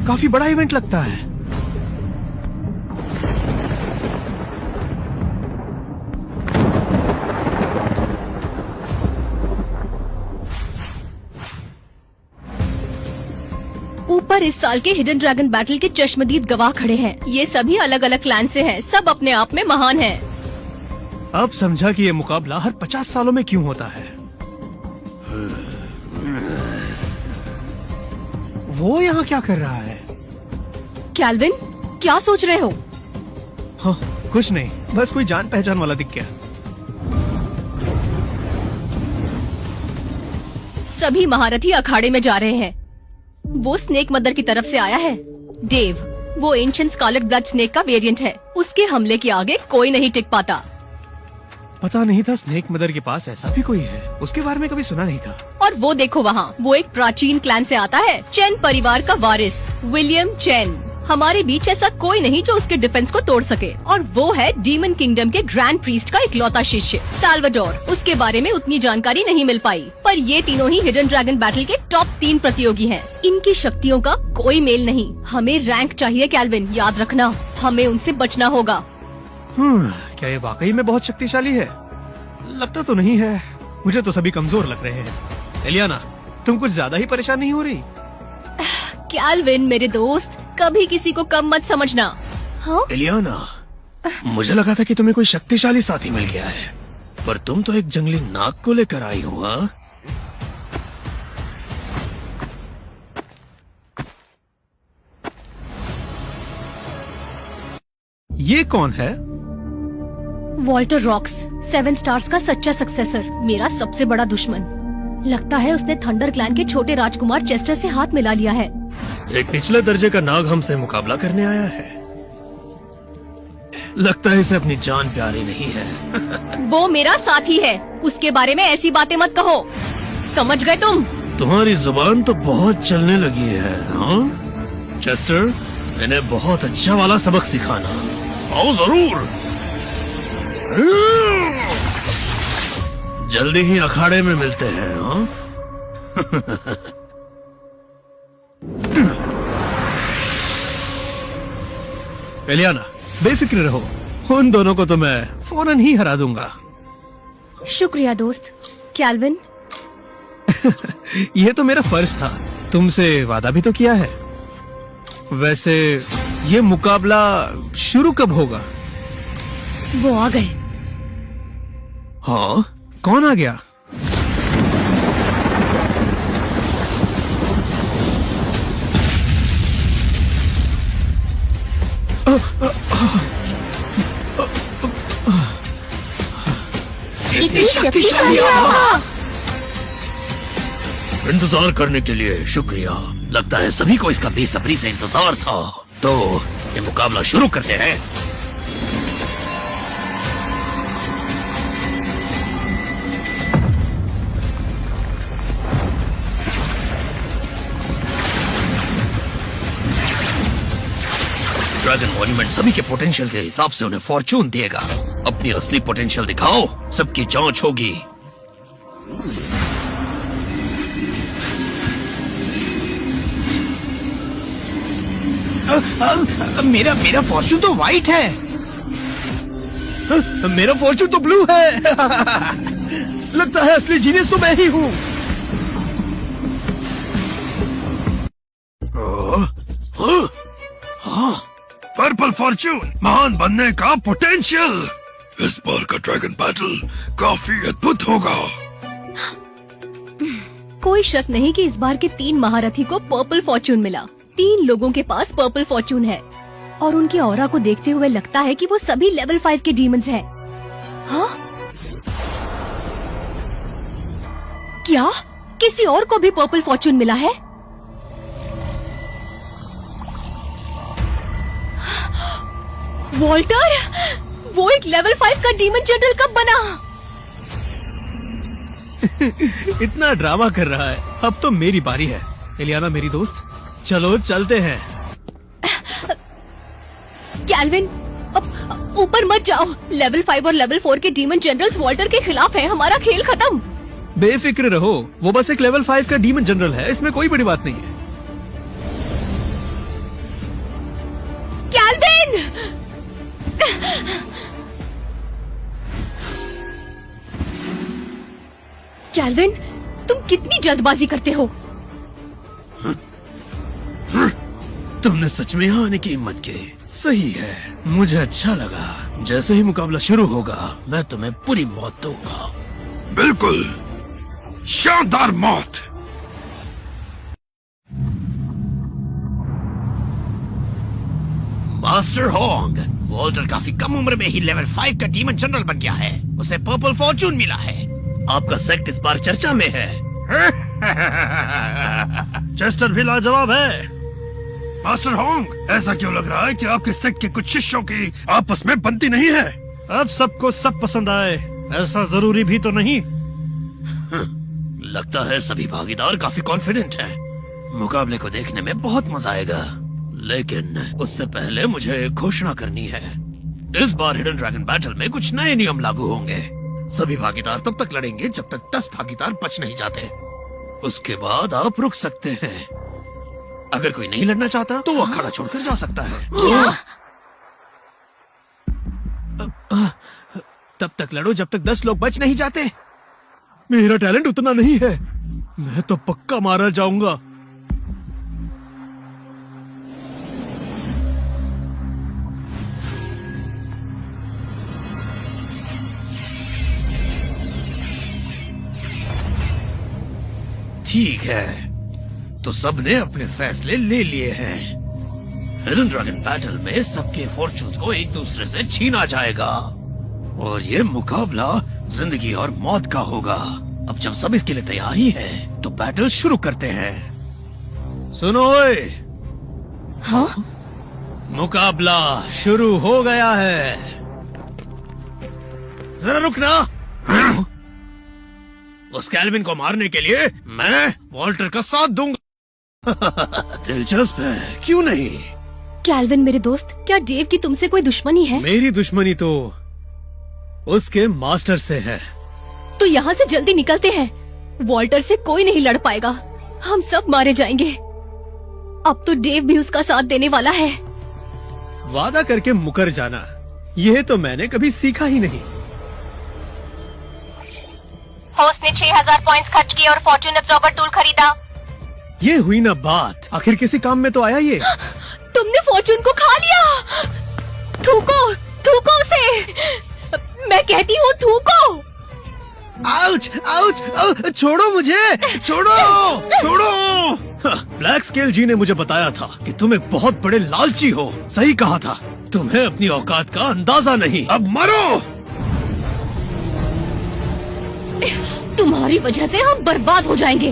Speaker 4: काफी बड़ा इवेंट लगता है।
Speaker 7: पर इस साल के हिडन ड्रैगन बैटल के चश्मदीद गवाह खड़े हैं। ये सभी अलग अलग क्लैन से हैं, सब अपने आप में महान हैं।
Speaker 4: अब समझा कि ये मुकाबला हर 50 सालों में क्यों होता है। वो यहाँ क्या कर रहा है?
Speaker 7: कैल्विन, क्या सोच रहे हो?
Speaker 4: हाँ, कुछ नहीं, बस कोई जान पहचान वाला दिख गया।
Speaker 7: सभी महारथी अखाड़े में जा रहे हैं। वो स्नेक मदर की तरफ से आया है। डेव, वो एंशिएंट स्कारलेट ब्लड स्नेक का वेरिएंट है। उसके हमले के आगे कोई नहीं टिक पाता।
Speaker 4: पता नहीं था स्नेक मदर के पास ऐसा भी कोई है। उसके बारे में कभी सुना नहीं था।
Speaker 7: और वो देखो वहाँ, वो एक प्राचीन क्लैन से आता है, चेन परिवार का वारिस विलियम चेन। हमारे बीच ऐसा कोई नहीं जो उसके डिफेंस को तोड़ सके। और वो है डीमन किंगडम के ग्रैंड प्रीस्ट का इकलौता शिष्य साल्वाडोर। उसके बारे में उतनी जानकारी नहीं मिल पाई, पर ये तीनों ही हिडन ड्रैगन बैटल के टॉप 3 प्रतियोगी हैं। इनकी शक्तियों का कोई मेल नहीं। हमें रैंक चाहिए कैल्विन, याद रखना, हमें उनसे बचना होगा।
Speaker 4: क्या ये वाकई में बहुत शक्तिशाली है? लगता तो नहीं है, मुझे तो सभी कमजोर लग रहे हैं। एलियाना, तुम कुछ ज्यादा ही परेशान नहीं हो रही?
Speaker 7: कैल्विन मेरे दोस्त, कभी किसी को कम मत समझना। हाँ?
Speaker 4: एलियाना, मुझे लगा था कि तुम्हें कोई शक्तिशाली साथी मिल गया है, पर तुम तो एक जंगली नाग को लेकर आई हो। हाँ? ये कौन है?
Speaker 7: वॉल्टर रॉक्स, 7 स्टार्स का सच्चा सक्सेसर, मेरा सबसे बड़ा दुश्मन। लगता है उसने थंडर क्लैन के छोटे राजकुमार चेस्टर से हाथ मिला लिया है।
Speaker 4: एक निचले दर्जे का नाग हमसे मुकाबला करने आया है। लगता है इसे अपनी जान प्यारी नहीं है।
Speaker 7: वो मेरा साथी है, उसके बारे में ऐसी बातें मत कहो। समझ गए तुम?
Speaker 4: तुम्हारी जुबान तो बहुत चलने लगी है। हाँ? चेस्टर, इन्हें बहुत अच्छा वाला सबक सिखाना। आओ जरूर। जल्दी ही अखाड़े में मिलते हैं। हाँ? एलियाना, बेफिक्र रहो, उन दोनों को तो मैं फौरन ही हरा दूंगा।
Speaker 7: शुक्रिया दोस्त। कैल्विन,
Speaker 4: यह तो मेरा फर्ज था, तुमसे वादा भी तो किया है। वैसे ये मुकाबला शुरू कब होगा?
Speaker 7: वो आ गए।
Speaker 4: हाँ? कौन आ गया?
Speaker 6: इतनी शक्तिशाली आभा!
Speaker 5: इंतजार करने के लिए शुक्रिया। लगता है सभी को इसका बेसब्री से इंतजार था। तो ये मुकाबला शुरू करते हैं। ड्रैगन मॉन्यूमेंट सभी के पोटेंशियल के हिसाब से उन्हें फॉर्चून देगा। अपनी असली पोटेंशियल दिखाओ, सबकी जांच होगी।
Speaker 4: मेरा फॉर्चून तो व्हाइट है। मेरा फॉर्चून तो ब्लू है। लगता है असली जीनियस तो मैं ही हूँ।
Speaker 2: पर्पल फॉर्च्यून, महान बनने का पोटेंशियल। इस बार का ड्रैगन बैटल काफी अद्भुत होगा।
Speaker 7: कोई शक नहीं कि इस बार के 3 महारथी को पर्पल फॉर्च्यून मिला। 3 लोगों के पास पर्पल फॉर्च्यून है और उनकी ऑरा को देखते हुए लगता है कि वो सभी लेवल 5 के डीमंस हैं। हाँ? क्या किसी और को भी पर्पल फॉर्च्यून मिला है? वॉल्टर, वो एक लेवल 5 का डीमन जनरल कब बना?
Speaker 4: इतना ड्रामा कर रहा है, अब तो मेरी बारी है। एलियाना मेरी दोस्त, चलो चलते हैं।
Speaker 7: कैल्विन, अब ऊपर मत जाओ। लेवल 5 और लेवल 4 के डीमन जनरल्स वॉल्टर के खिलाफ हैं। हमारा खेल खत्म।
Speaker 4: बेफिक्र रहो, वो बस एक लेवल 5 का डीमन जनरल है, इसमें कोई बड़ी बात नहीं है।
Speaker 7: कैल्विन! कैल्विन, तुम कितनी जल्दबाजी करते हो?
Speaker 4: तुमने सच में यहाँ आने की हिम्मत की। सही है, मुझे अच्छा लगा। जैसे ही मुकाबला शुरू होगा मैं तुम्हें पूरी मौत दूंगा।
Speaker 2: बिल्कुल, शानदार मौत।
Speaker 5: मास्टर होंग, वॉल्टर काफी कम उम्र में ही लेवल 5 का डीमन जनरल बन गया है। उसे पर्पल फॉर्चून मिला है।
Speaker 4: आपका सेक्ट इस बार चर्चा में है। चेस्टर भी लाजवाब है।
Speaker 2: मास्टर होंग, ऐसा क्यों लग रहा है कि आपके सेक्ट के कुछ शिष्यों की आपस में बनती नहीं है?
Speaker 4: अब सबको सब पसंद आए ऐसा जरूरी भी तो नहीं।
Speaker 5: लगता है सभी भागीदार काफी कॉन्फिडेंट हैं। मुकाबले को देखने में बहुत मजा आएगा, लेकिन उससे पहले मुझे एक घोषणा करनी है। इस बार हिडन ड्रैगन बैटल में कुछ नए नियम लागू होंगे। सभी भागीदार तब तक लड़ेंगे जब तक 10 भागीदार बच नहीं जाते। उसके बाद आप रुक सकते हैं। अगर कोई नहीं लड़ना चाहता तो वो अखाड़ा छोड़कर जा सकता है।
Speaker 4: तब तक लड़ो जब तक 10 लोग बच नहीं जाते। मेरा टैलेंट उतना नहीं है, मैं तो पक्का मारा जाऊंगा।
Speaker 5: ठीक है, तो सबने अपने फैसले ले लिए हैं। हिडन ड्रैगन बैटल में सबके फॉर्चून्स को एक दूसरे से छीना जाएगा और ये मुकाबला जिंदगी और मौत का होगा। अब जब सब इसके लिए तैयार ही हैं, तो बैटल शुरू करते हैं।
Speaker 4: सुनो ओए,
Speaker 7: हाँ?
Speaker 4: मुकाबला शुरू हो गया है।
Speaker 5: जरा रुकना। उस कैल्विन को मारने के लिए मैं वॉल्टर का साथ दूंगा।
Speaker 4: दिलचस्प है, क्यों नहीं?
Speaker 1: कैल्विन मेरे दोस्त, क्या डेव की तुमसे कोई दुश्मनी है?
Speaker 4: मेरी दुश्मनी तो उसके मास्टर से है।
Speaker 1: तो यहाँ से जल्दी निकलते हैं। वॉल्टर से कोई नहीं लड़ पाएगा, हम सब मारे जाएंगे। अब तो डेव भी उसका साथ देने वाला है।
Speaker 4: वादा करके मुकर जाना, यह तो मैंने कभी सीखा ही नहीं।
Speaker 1: होस्ट ने 6000 पॉइंट्स खर्च किए और फॉर्चून एब्जॉर्बर टूल खरीदा।
Speaker 4: ये हुई ना बात, आखिर किसी काम में तो आया ये।
Speaker 1: तुमने फॉर्चून को खा लिया। थूको, थूको उसे। मैं कहती हूँ थूको।
Speaker 4: आउच, आउच, आउच, छोड़ो मुझे, छोड़ो, छोड़ो। ब्लैक स्केल जी ने मुझे बताया था कि तुम एक बहुत बड़े लालची हो। सही कहा था, तुम्हें अपनी औकात का अंदाजा नहीं।
Speaker 2: अब मरो।
Speaker 1: तुम्हारी वजह से हम बर्बाद हो जाएंगे।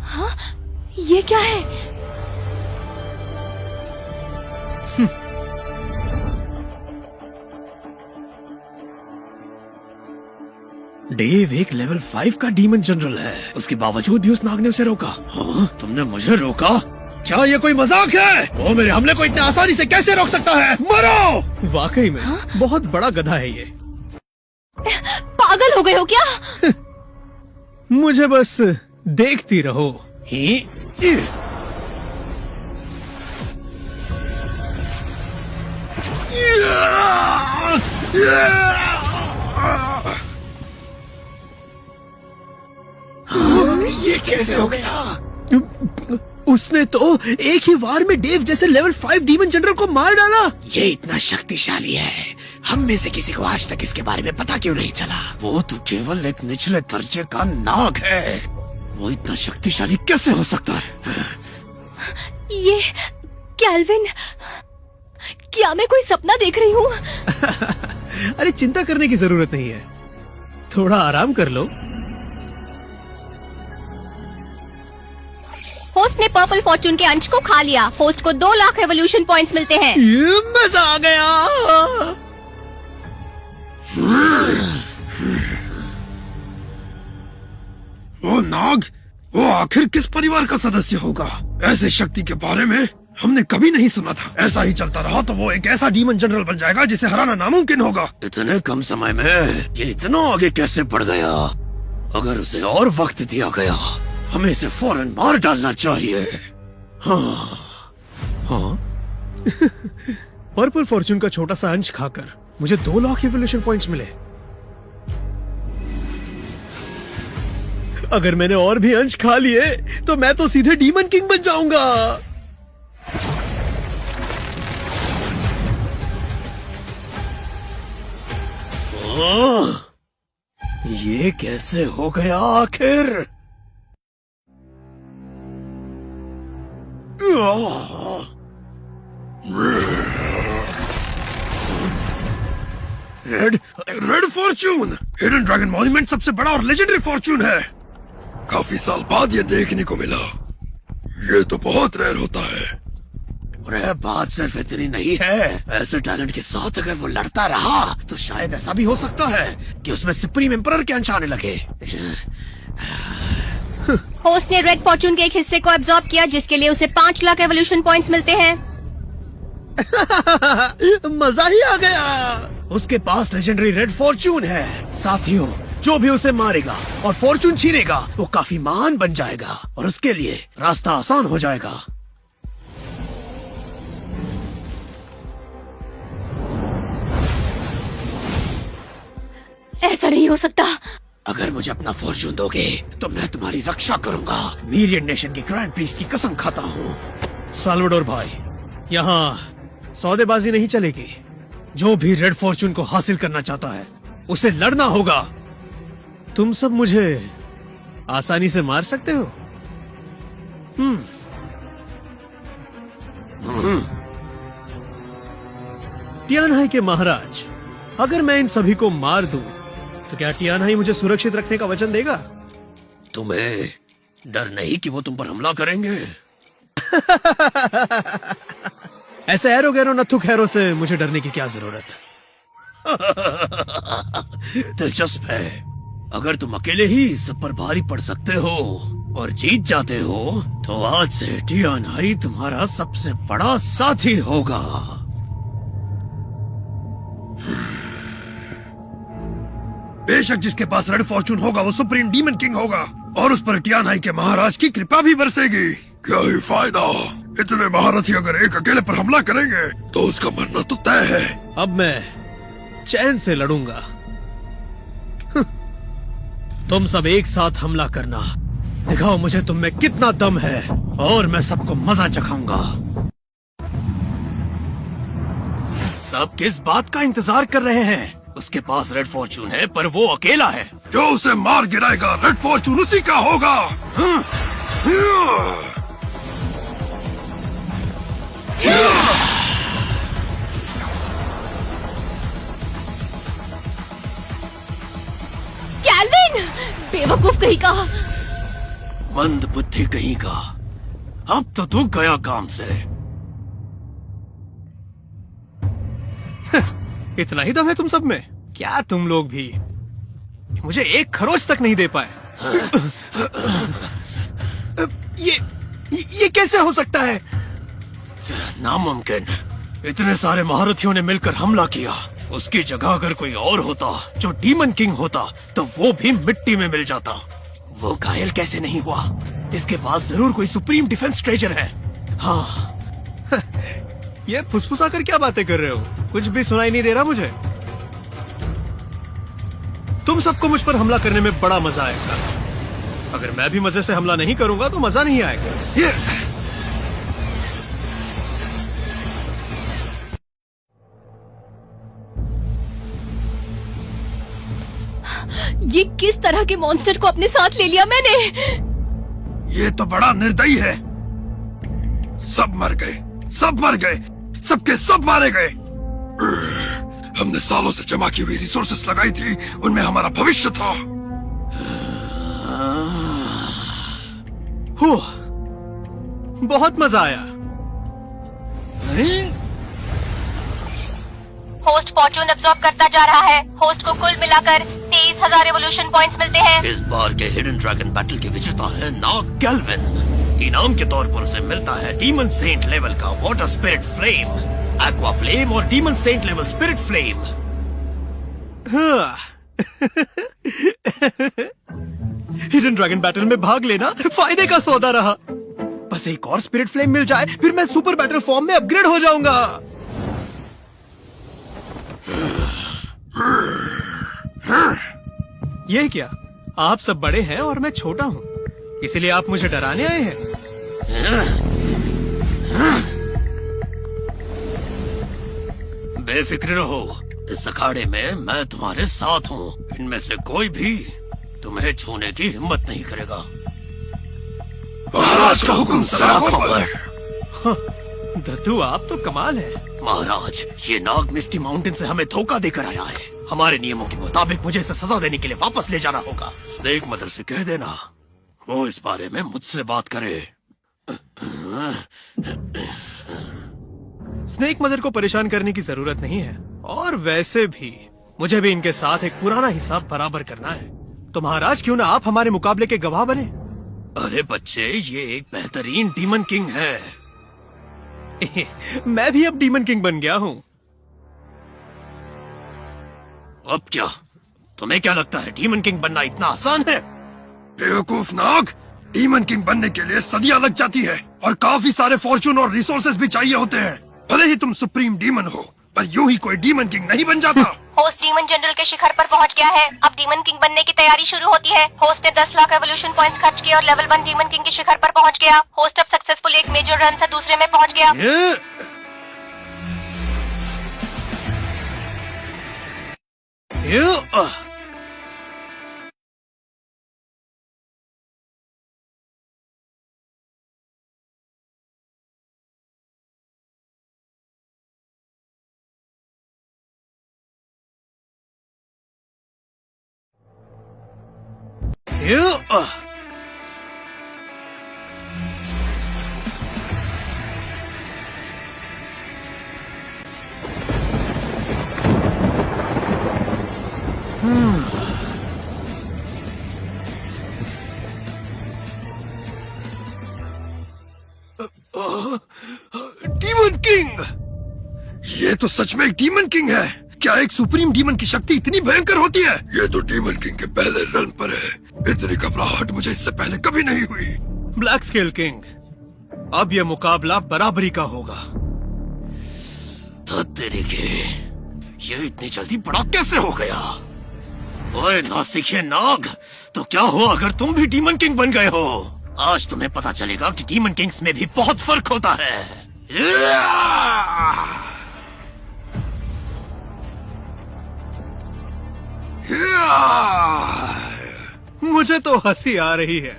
Speaker 1: हाँ, ये क्या है?
Speaker 4: डेव एक लेवल 5 का डीमन जनरल है, उसके बावजूद भी उस नाग ने उसे रोका। हाँ, तुमने मुझे रोका? क्या ये कोई मजाक है? वो मेरे हमले को इतने आसानी से कैसे रोक सकता है? मरो! वाकई में बहुत बड़ा गधा है ये।
Speaker 1: पागल हो गए हो क्या?
Speaker 4: मुझे बस देखती रहो।
Speaker 5: ये कैसे हो गया?
Speaker 4: उसने तो एक ही वार में डेव जैसे लेवल 5 डीमन जनरल को मार डाला।
Speaker 5: ये इतना शक्तिशाली है, हम में से किसी को आज तक इसके बारे में पता क्यों नहीं चला? वो तो केवल एक निचले दर्जे का नाग है, वो इतना शक्तिशाली कैसे हो सकता है?
Speaker 1: ये कैल्विन, क्या मैं कोई सपना देख रही हूँ?
Speaker 4: अरे चिंता करने की जरूरत नहीं है, थोड़ा आराम कर लो।
Speaker 1: होस्ट ने पर्पल फॉर्चून के अंश को खा लिया। होस्ट को 2 लाख एवोल्यूशन पॉइंट्स मिलते हैं।
Speaker 4: ये मजा आ गया।
Speaker 2: वो नाग, वो आखिर किस परिवार का सदस्य होगा? ऐसे शक्ति के बारे में हमने कभी नहीं सुना था। ऐसा ही चलता रहा तो वो एक ऐसा डीमन जनरल बन जाएगा जिसे हराना नामुमकिन होगा।
Speaker 5: इतने कम समय में ये इतना आगे कैसे बढ़ गया? अगर उसे और वक्त दिया गया, हमें इसे फौरन मार डालना चाहिए। हाँ,
Speaker 4: हाँ। पर्पल फॉर्चून का छोटा सा अंश खाकर मुझे 2 लाख एवोल्यूशन पॉइंट्स मिले। अगर मैंने और भी अंश खा लिए तो मैं तो सीधे डीमन किंग बन जाऊंगा। ये कैसे हो गया आखिर?
Speaker 2: Red Fortune, hidden dragon monument सबसे बड़ा और लेजेंडरी फॉर्च्यून है। काफी साल बाद ये देखने को मिला। ये तो बहुत रेयर होता है।
Speaker 5: अरे बात सिर्फ इतनी नहीं है, ऐसे टैलेंट के साथ अगर वो लड़ता रहा तो शायद ऐसा भी हो सकता है कि उसमें सुप्रीम एम्परर के अंश आने लगे।
Speaker 1: होस्ट ने रेड फॉर्च्यून के एक हिस्से को एब्जॉर्ब किया, जिसके लिए उसे 5 लाख एवोल्यूशन पॉइंट्स मिलते हैं।
Speaker 4: मजा ही आ गया।
Speaker 5: उसके पास लेजेंडरी रेड फॉर्च्यून है। साथियों, जो भी उसे मारेगा और फॉर्च्यून छीनेगा वो काफी महान बन जाएगा और उसके लिए रास्ता आसान हो जाएगा।
Speaker 1: ऐसा नहीं हो सकता।
Speaker 5: अगर मुझे अपना फॉर्च्यून दोगे तो मैं तुम्हारी रक्षा करूंगा। मीरियन नेशन के ग्रैंड प्रीस्ट की कसम खाता हूँ।
Speaker 4: साल्वाडोर भाई, यहाँ सौदेबाजी नहीं चलेगी। जो भी रेड फॉर्च्यून को हासिल करना चाहता है उसे लड़ना होगा। तुम सब मुझे आसानी से मार सकते हो। टियानहाई के महाराज, अगर मैं इन सभी को मार दूं तो क्या टियानहाई मुझे सुरक्षित रखने का वचन देगा?
Speaker 5: तुम्हें डर नहीं कि वो तुम पर हमला करेंगे?
Speaker 4: ऐसे एरो गैरो नथु खैरो से मुझे डरने की क्या जरूरत?
Speaker 5: दिलचस्प है। अगर तुम अकेले ही सब पर भारी पड़ सकते हो और जीत जाते हो तो आज से टियानहाई तुम्हारा सबसे बड़ा साथी होगा।
Speaker 2: बेशक जिसके पास रेड फॉर्च्यून होगा वो सुप्रीम डीमन किंग होगा और उस पर टियानहाई के महाराज की कृपा भी बरसेगी। क्या ही फायदा, इतने महारथी अगर एक अकेले पर हमला करेंगे तो उसका मरना तो तय है।
Speaker 4: अब मैं चैन से लड़ूंगा। तुम सब एक साथ हमला करना, दिखाओ मुझे तुम में कितना दम है और मैं सबको मजा चखाऊंगा।
Speaker 5: सब किस बात का इंतजार कर रहे हैं? उसके पास रेड फॉर्च्यून है पर वो अकेला है।
Speaker 2: जो उसे मार गिराएगा रेड फॉर्च्यून उसी का होगा।
Speaker 1: कैल्विन, बेवकूफ कहीं का।
Speaker 5: मंद बुद्धि कहीं का। अब तो तू गया काम से।
Speaker 4: इतना ही दम है तुम सब में? क्या तुम लोग भी मुझे एक खरोच तक नहीं दे पाए?
Speaker 5: ये कैसे हो सकता है? नामुमकिन। इतने सारे महारथियों ने मिलकर हमला किया। उसकी जगह अगर कोई और होता जो डीमन किंग होता तो वो भी मिट्टी में मिल जाता। वो घायल कैसे नहीं हुआ? इसके पास जरूर कोई सुप्रीम डिफेंस ट्रेजर है। हाँ,
Speaker 4: ये फुसफुसा कर क्या बातें कर रहे हो? कुछ भी सुनाई नहीं दे रहा मुझे। तुम सबको मुझ पर हमला करने में बड़ा मजा आएगा। अगर मैं भी मजे से हमला नहीं करूंगा तो मजा नहीं आएगा।
Speaker 7: ये किस तरह के मॉन्स्टर को अपने साथ ले लिया मैंने?
Speaker 2: ये तो बड़ा निर्दयी है। सब मर गए, सब मर गए, सबके सब मारे गए। हमने सालों से जमा की हुई रिसोर्सेस लगाई थी, उनमें हमारा भविष्य था।
Speaker 4: बहुत मजा आया।
Speaker 1: होस्ट फॉर्च्यून एब्जॉर्ब करता जा रहा है। होस्ट को कुल मिलाकर 23,000 एवोल्यूशन पॉइंट्स मिलते हैं।
Speaker 5: इस बार के हिडन ड्रैगन बैटल के विजेता है नाग कैल्विन। इनाम के तौर पर उसे मिलता है डीमन सेंट लेवल का water spirit flame, aqua flame और demon saint level spirit flame.
Speaker 4: Hidden dragon battle में भाग लेना फायदे का सौदा रहा। बस एक और स्पिरिट फ्लेम मिल जाए, फिर मैं सुपर बैटल फॉर्म में अपग्रेड हो जाऊंगा। ये क्या? आप सब बड़े हैं और मैं छोटा हूँ, इसीलिए आप मुझे डराने आए हैं।
Speaker 5: बेफिक्र रहो, इस अखाड़े में मैं तुम्हारे साथ हूँ। इनमें से कोई भी तुम्हें छूने की हिम्मत नहीं करेगा।
Speaker 2: महाराज का हुक्म सलाखों पर।
Speaker 4: दद्दू आप तो कमाल है।
Speaker 5: महाराज, ये नाग मिस्टी माउंटेन से हमें धोखा देकर आया है। हमारे नियमों के मुताबिक मुझे इसे सजा देने के लिए वापस ले जाना होगा। स्नेक मदर से कह देना वो इस बारे में मुझसे बात करे।
Speaker 4: स्नेक मदर को परेशान करने की जरूरत नहीं है, और वैसे भी मुझे भी इनके साथ एक पुराना हिसाब बराबर करना है। तो महाराज क्यों ना आप हमारे मुकाबले के गवाह बने।
Speaker 5: अरे बच्चे, ये एक बेहतरीन डीमन किंग है।
Speaker 4: मैं भी अब डीमन किंग बन गया हूँ।
Speaker 5: अब क्या तुम्हें क्या लगता है डीमन किंग बनना इतना आसान है?
Speaker 2: बेवकूफ नाग, डीमन किंग बनने के लिए सदियां लग जाती है और काफी सारे फॉर्चून और रिसोर्सेज भी चाहिए होते हैं। भले ही तुम सुप्रीम डीमन हो, पर यूं ही कोई डीमन किंग नहीं बन जाता।
Speaker 1: होस्ट डीमन जनरल के शिखर पर पहुंच गया है। अब डीमन किंग बनने की तैयारी शुरू होती है। होस्ट ने 10 लाख एवोल्यूशन पॉइंट्स खर्च किए और लेवल 1 डीमन किंग के शिखर पर पहुंच गया। होस्ट अब सक्सेसफुल एक मेजर रन से दूसरे में पहुंच गया।
Speaker 2: डीमन किंग, ये तो सच में एक डीमन किंग है। क्या एक सुप्रीम डीमन की शक्ति इतनी भयंकर होती है? ये तो डीमन किंग के पहले रन पर है। इतनी घबराहट मुझे इससे पहले कभी नहीं हुई।
Speaker 4: ब्लैक स्केल किंग, अब यह मुकाबला बराबरी का होगा।
Speaker 5: तो तेरे के ये इतनी जल्दी बड़ा कैसे हो गया? ओए नासिके नाग, तो क्या हुआ अगर तुम भी डीमन किंग बन गए हो? आज तुम्हें पता चलेगा कि डीमन किंग्स में भी बहुत फर्क होता है।
Speaker 4: मुझे तो हंसी आ रही है।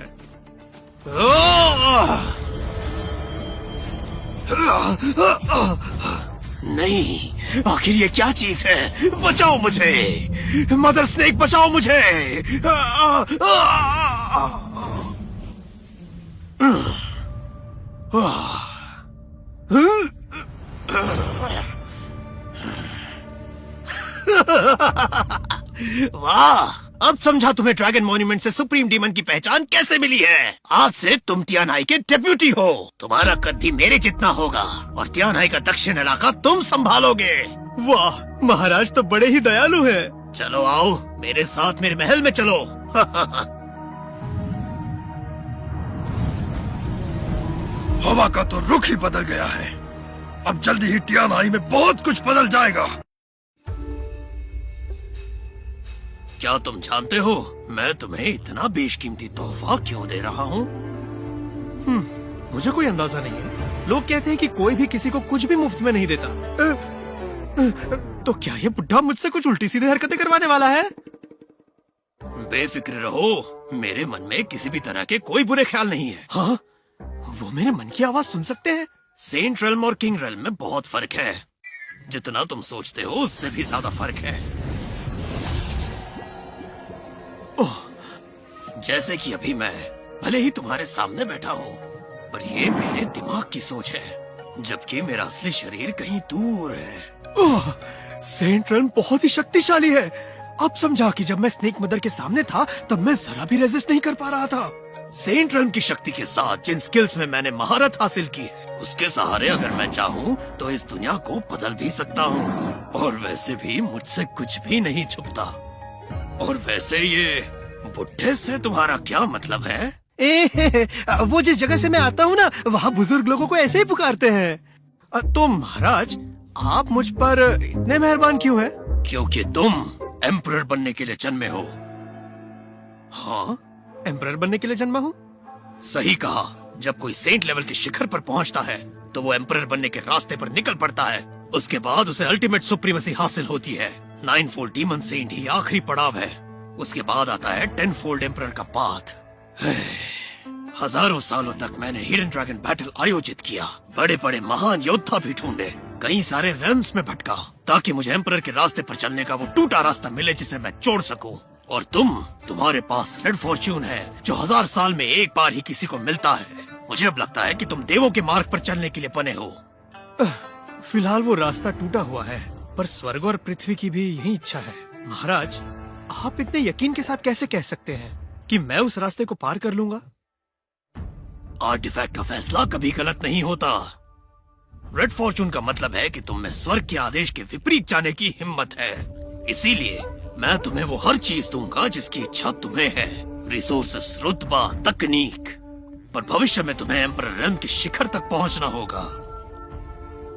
Speaker 5: नहीं, आखिर ये क्या चीज है? बचाओ मुझे, मदर स्नेक बचाओ मुझे। वाह, अब समझा तुम्हें ड्रैगन मॉन्यूमेंट से सुप्रीम डीमन की पहचान कैसे मिली है। आज से तुम टियानाई के डेप्यूटी हो। तुम्हारा कद भी मेरे जितना होगा और टियानाई का दक्षिण इलाका तुम संभालोगे।
Speaker 4: वाह, महाराज तो बड़े ही दयालु हैं।
Speaker 5: चलो आओ मेरे साथ, मेरे महल में चलो।
Speaker 2: हवा का तो रुख ही बदल गया है। अब जल्दी ही टियानाई में बहुत कुछ बदल जाएगा।
Speaker 5: क्या तुम जानते हो मैं तुम्हें इतना बेशकीमती तोहफा क्यों दे रहा हूँ?
Speaker 4: मुझे कोई अंदाजा नहीं है। लोग कहते हैं कि कोई भी किसी को कुछ भी मुफ्त में नहीं देता। तो क्या ये बुढ़ा मुझसे कुछ उल्टी सीधी हरकतें करवाने वाला है?
Speaker 5: बेफिक्र रहो, मेरे मन में किसी भी तरह के कोई बुरे ख्याल नहीं है।
Speaker 4: हाँ, वो मेरे मन की आवाज सुन सकते हैं।
Speaker 5: सेंट रेल्म और किंग रेल्म में बहुत फर्क है। जितना तुम सोचते हो उससे भी ज्यादा फर्क है। जैसे कि अभी मैं भले ही तुम्हारे सामने बैठा हूँ, पर ये मेरे दिमाग की सोच है, जबकि मेरा असली शरीर कहीं दूर है।
Speaker 4: सेंट रेल्म बहुत ही शक्तिशाली है। अब समझा कि जब मैं स्नेक मदर के सामने था तब मैं जरा भी रेजिस्ट नहीं कर पा रहा था।
Speaker 5: सेंट रेल्म की शक्ति के साथ जिन स्किल्स में मैंने महारत हासिल की है, उसके सहारे अगर मैं चाहूँ तो इस दुनिया को बदल भी सकता हूँ। और वैसे भी मुझसे कुछ भी नहीं छुपता। और वैसे ये बुढ़े से तुम्हारा क्या मतलब है?
Speaker 4: वो जिस जगह से मैं आता हूँ ना, वहाँ बुजुर्ग लोगों को ऐसे ही पुकारते हैं। तो महाराज, आप मुझ पर इतने मेहरबान क्यों हैं?
Speaker 5: क्योंकि तुम एम्परर बनने के लिए जन्मे हो।
Speaker 4: हाँ, एम्परर बनने के लिए जन्मा हूँ।
Speaker 5: सही कहा। जब कोई सेंट लेवल के शिखर पर पहुंचता है तो वो एम्परर बनने के रास्ते पर निकल पड़ता है। उसके बाद उसे अल्टीमेट सुप्रीमेसी हासिल होती है। 9-fold डीमन सेंट ही आखिरी पड़ाव है। उसके बाद आता है 10-fold एम्परर का पाथ। हजारों सालों तक मैंने हिडन ड्रैगन बैटल आयोजित किया, बड़े बड़े महान योद्धा भी ढूंढे, कई सारे रेल्म्स में भटका ताकि मुझे एम्परर के रास्ते पर चलने का वो टूटा रास्ता मिले जिसे मैं जोड़ सकूं। और तुम्हारे पास रेड फॉर्च्यून है जो 1000 साल में एक बार ही किसी को मिलता है। मुझे अब लगता है कि तुम देवों के मार्ग पर चलने के लिए बने हो।
Speaker 4: फिलहाल वो रास्ता टूटा हुआ है, पर स्वर्ग और पृथ्वी की भी यही इच्छा है। महाराज, आप इतने यकीन के साथ कैसे कह सकते हैं कि मैं उस रास्ते को पार कर लूंगा?
Speaker 5: आर्टिफैक्ट का फैसला कभी गलत नहीं होता। रेड फॉर्च्यून का मतलब है कि तुम में स्वर्ग के आदेश के विपरीत जाने की हिम्मत है। इसीलिए मैं तुम्हें वो हर चीज दूंगा जिसकी इच्छा तुम्हें है, रिसोर्सेस, रुतबा, तकनीक। पर भविष्य में तुम्हें एम्परर रेल्म के शिखर तक पहुंचना होगा,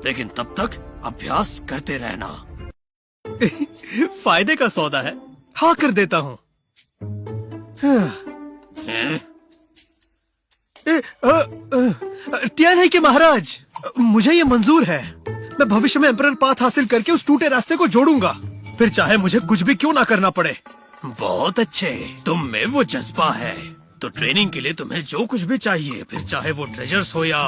Speaker 5: लेकिन तब तक अभ्यास करते रहना।
Speaker 4: फायदे का सौदा है, हाँ कर देता हूँ। टियान है कि महाराज, मुझे ये मंजूर है। मैं भविष्य में एम्परर पाथ हासिल करके उस टूटे रास्ते को जोड़ूंगा, फिर चाहे मुझे कुछ भी क्यों ना करना पड़े।
Speaker 5: बहुत अच्छे, तुम में वो जज्बा है। तो ट्रेनिंग के लिए तुम्हें जो कुछ भी चाहिए, फिर चाहे वो ट्रेजर्स हो या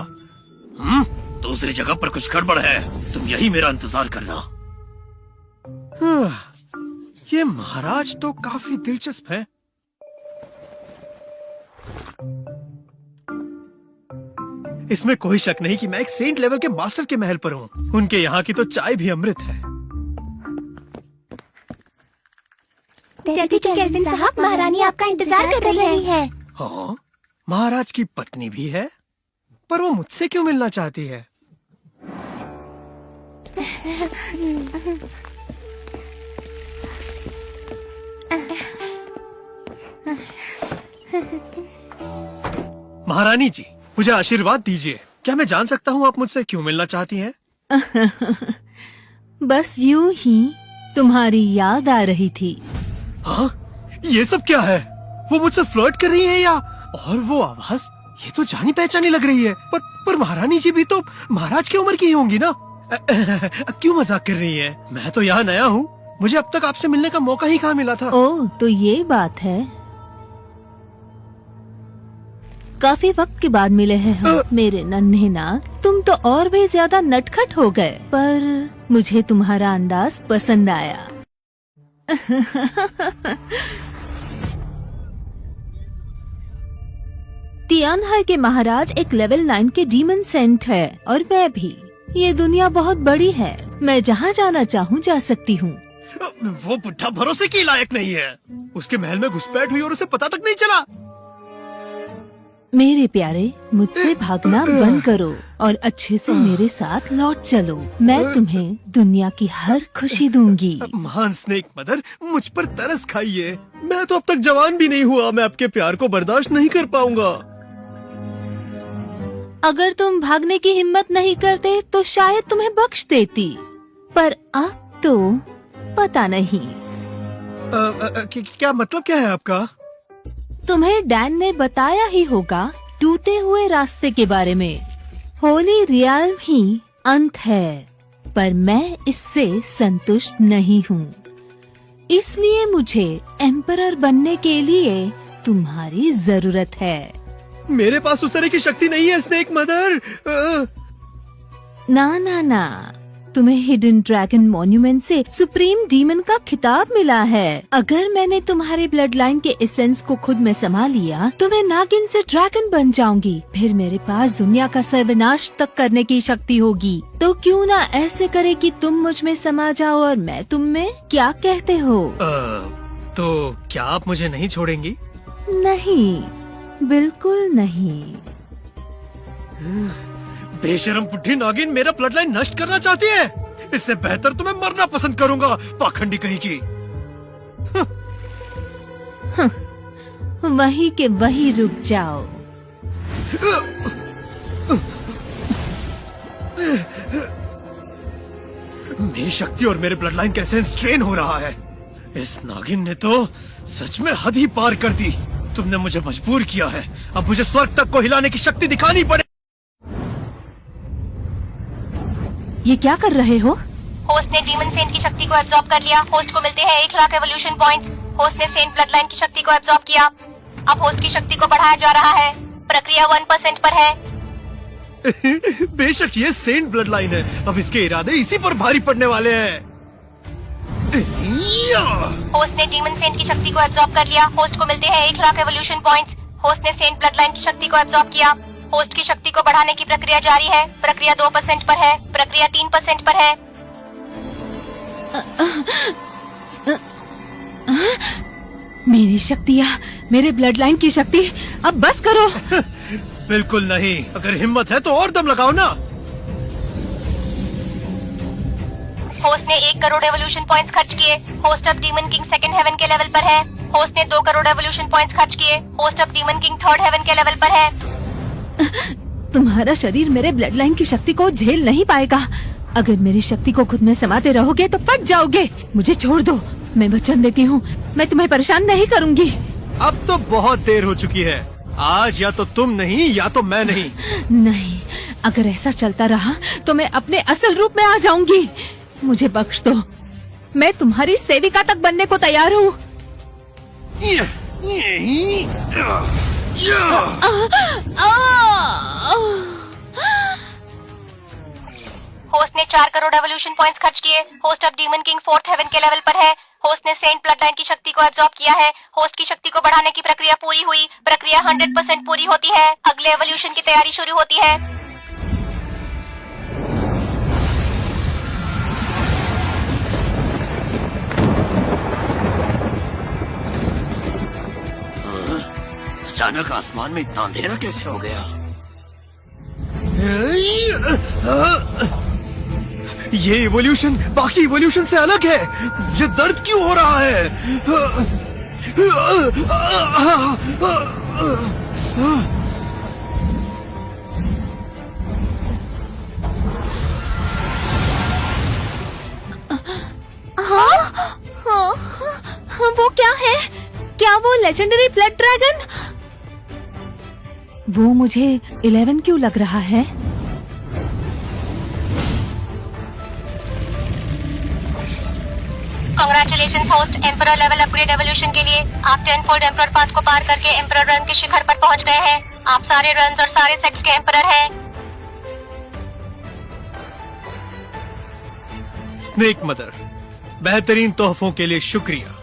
Speaker 5: दूसरी जगह पर कुछ गड़बड़ है, तुम यही मेरा इंतजार करना।
Speaker 4: ये महाराज तो काफी दिलचस्प है। इसमें कोई शक नहीं कि मैं एक सेंट लेवल के मास्टर के महल पर हूँ। उनके यहाँ की तो चाय भी अमृत है।
Speaker 1: डेप्यूटी केल्विन साहब, महारानी आपका इंतजार कर रही है।
Speaker 4: हाँ, महाराज की पत्नी भी है, पर वो मुझसे क्यों मिलना चाहती है? महारानी जी, मुझे आशीर्वाद दीजिए। क्या मैं जान सकता हूँ आप मुझसे क्यों मिलना चाहती हैं?
Speaker 3: बस यूं ही तुम्हारी याद आ रही थी।
Speaker 4: हाँ, ये सब क्या है? वो मुझसे फ्लर्ट कर रही है या? और वो आवाज, ये तो जानी पहचानी लग रही है। पर महारानी जी भी तो महाराज की उम्र की ही होंगी ना? क्यों मजाक कर रही है? मैं तो यहाँ नया हूँ, मुझे अब तक आपसे मिलने का मौका ही कहाँ मिला था।
Speaker 3: ओह, तो ये बात है। काफी वक्त के बाद मिले हैं हम, मेरे नन्हे नाग। तुम तो और भी ज्यादा नटखट हो गए, पर मुझे तुम्हारा अंदाज पसंद आया। टियानहाई के महाराज एक लेवल 9 के डीमन सेंट है, और मैं भी। ये दुनिया बहुत बड़ी है, मैं जहाँ जाना चाहूँ जा सकती हूँ।
Speaker 4: वो बुढ़ा भरोसे के लायक नहीं है। उसके महल में घुसपैठ हुई और उसे पता तक नहीं चला।
Speaker 3: मेरे प्यारे, मुझसे भागना बंद करो और अच्छे से मेरे साथ लौट चलो। मैं तुम्हें दुनिया की हर खुशी दूंगी।
Speaker 4: महान स्नेक मदर, मुझ पर तरस खाइए। मैं तो अब तक जवान भी नहीं हुआ, मैं आपके प्यार को बर्दाश्त नहीं कर पाऊंगा।
Speaker 3: अगर तुम भागने की हिम्मत नहीं करते तो शायद तुम्हें बख्श देती, पर अब तो पता नहीं।
Speaker 4: क्या मतलब क्या है आपका?
Speaker 3: तुम्हें डैन ने बताया ही होगा टूटे हुए रास्ते के बारे में। होली रियल्म ही अंत है, पर मैं इससे संतुष्ट नहीं हूँ। इसलिए मुझे एम्परर बनने के लिए तुम्हारी जरूरत है।
Speaker 4: मेरे पास उस तरह की शक्ति नहीं है स्नेक मदर।
Speaker 3: ना ना ना, तुम्हें हिडन ड्रैगन मॉन्यूमेंट से सुप्रीम डीमन का खिताब मिला है। अगर मैंने तुम्हारे ब्लड लाइन के एसेंस को खुद में समा लिया तो मैं नागिन से ड्रैगन बन जाऊंगी। फिर मेरे पास दुनिया का सर्वनाश तक करने की शक्ति होगी। तो क्यों ना ऐसे करे कि तुम मुझ में समा जाओ और मैं तुम में। क्या कहते हो?
Speaker 4: तो क्या आप मुझे नहीं छोड़ेंगी?
Speaker 3: नहीं, बिल्कुल नहीं।
Speaker 4: बेशरम बुढ़ी नागिन मेरा ब्लड लाइन नष्ट करना चाहती है। इससे बेहतर तो मैं मरना पसंद करूंगा, पाखंडी कहीं की।
Speaker 3: वही के वही रुक जाओ।
Speaker 4: मेरी शक्ति और मेरे ब्लड लाइन का एसेंस स्ट्रेन हो रहा है। इस नागिन ने तो सच में हद ही पार कर दी। तुमने मुझे मजबूर किया है, अब मुझे स्वर्ग तक को हिलाने की शक्ति दिखानी पड़े।
Speaker 3: ये क्या कर रहे हो?
Speaker 1: होस्ट ने डीमन सेंट की शक्ति को एब्जॉर्ब कर लिया। होस्ट को मिलते हैं 1,00,000 एवोल्यूशन पॉइंट्स। होस्ट ने सेंट ब्लड लाइन की शक्ति को एब्जॉर्ब किया। अब होस्ट की शक्ति को बढ़ाया जा रहा है। प्रक्रिया 1% पर है।
Speaker 4: बेशक ये सेंट ब्लड लाइन है, अब इसके इरादे इसी पर भारी पड़ने वाले हैं।
Speaker 1: होस्ट ने डीमन सेंट की शक्ति को एब्जॉर्ब कर लिया। होस्ट को मिलते हैं 1,00,000 एवोल्यूशन पॉइंट्स। होस्ट ने सेंट ब्लड लाइन की शक्ति को एब्जॉर्ब किया। होस्ट की शक्ति को बढ़ाने की प्रक्रिया जारी है। प्रक्रिया 2% पर है। प्रक्रिया 3% पर है।
Speaker 3: मेरी शक्तियाँ, मेरे ब्लड लाइन की शक्ति, अब बस करो।
Speaker 4: बिल्कुल नहीं, अगर हिम्मत है तो और दम लगाओ ना।
Speaker 1: होस्ट ने 1 करोड़ एवोल्यूशन पॉइंट्स खर्च किए। होस्ट अब डीमन किंग सेकंड हेवन के लेवल पर है। होस्ट ने 2 करोड़ एवोल्यूशन पॉइंट्स खर्च किए। होस्ट अब डीमन किंग थर्ड हेवन के लेवल पर है।
Speaker 3: तुम्हारा शरीर मेरे ब्लड लाइन की शक्ति को झेल नहीं पाएगा। अगर मेरी शक्ति को खुद में समाते रहोगे तो फट जाओगे। मुझे छोड़ दो, मैं वचन देती हूँ, मैं तुम्हें परेशान नहीं करूँगी।
Speaker 4: अब तो बहुत देर हो चुकी है। आज या तो तुम नहीं या तो मैं नहीं।
Speaker 3: नहीं, अगर ऐसा चलता रहा तो मैं अपने असल रूप में आ जाऊंगी। मुझे बख्श दो, मैं तुम्हारी सेविका तक बनने को तैयार हूँ।
Speaker 1: होस्ट ने 4 करोड़ एवोल्यूशन पॉइंट्स खर्च किए। होस्ट अब डीमन किंग फोर्थ हेवन के लेवल पर है। होस्ट ने सेंट ब्लड लाइन की शक्ति को एब्जॉर्ब किया है। होस्ट की शक्ति को बढ़ाने की प्रक्रिया पूरी हुई। प्रक्रिया 100% पूरी होती है। अगले एवोल्यूशन की तैयारी शुरू होती है।
Speaker 5: अचानक आसमान में इतना अंधेरा कैसे हो गया?
Speaker 4: ये इवोल्यूशन बाकी इवोल्यूशन से अलग है। मुझे दर्द क्यों हो रहा है?
Speaker 3: वो क्या है? क्या वो लेजेंडरी फ्लड ड्रैगन? वो मुझे 11 क्यों लग रहा है?
Speaker 1: Congratulations host, emperor level upgrade evolution के लिए आप 10-फोल्ड एम्परर पाथ को पार करके एम्परर रन के शिखर पर पहुंच गए हैं। आप सारे रन्स और सारे सेक्स के एम्परर हैं।
Speaker 4: स्नेक मदर, बेहतरीन तोहफों के लिए शुक्रिया।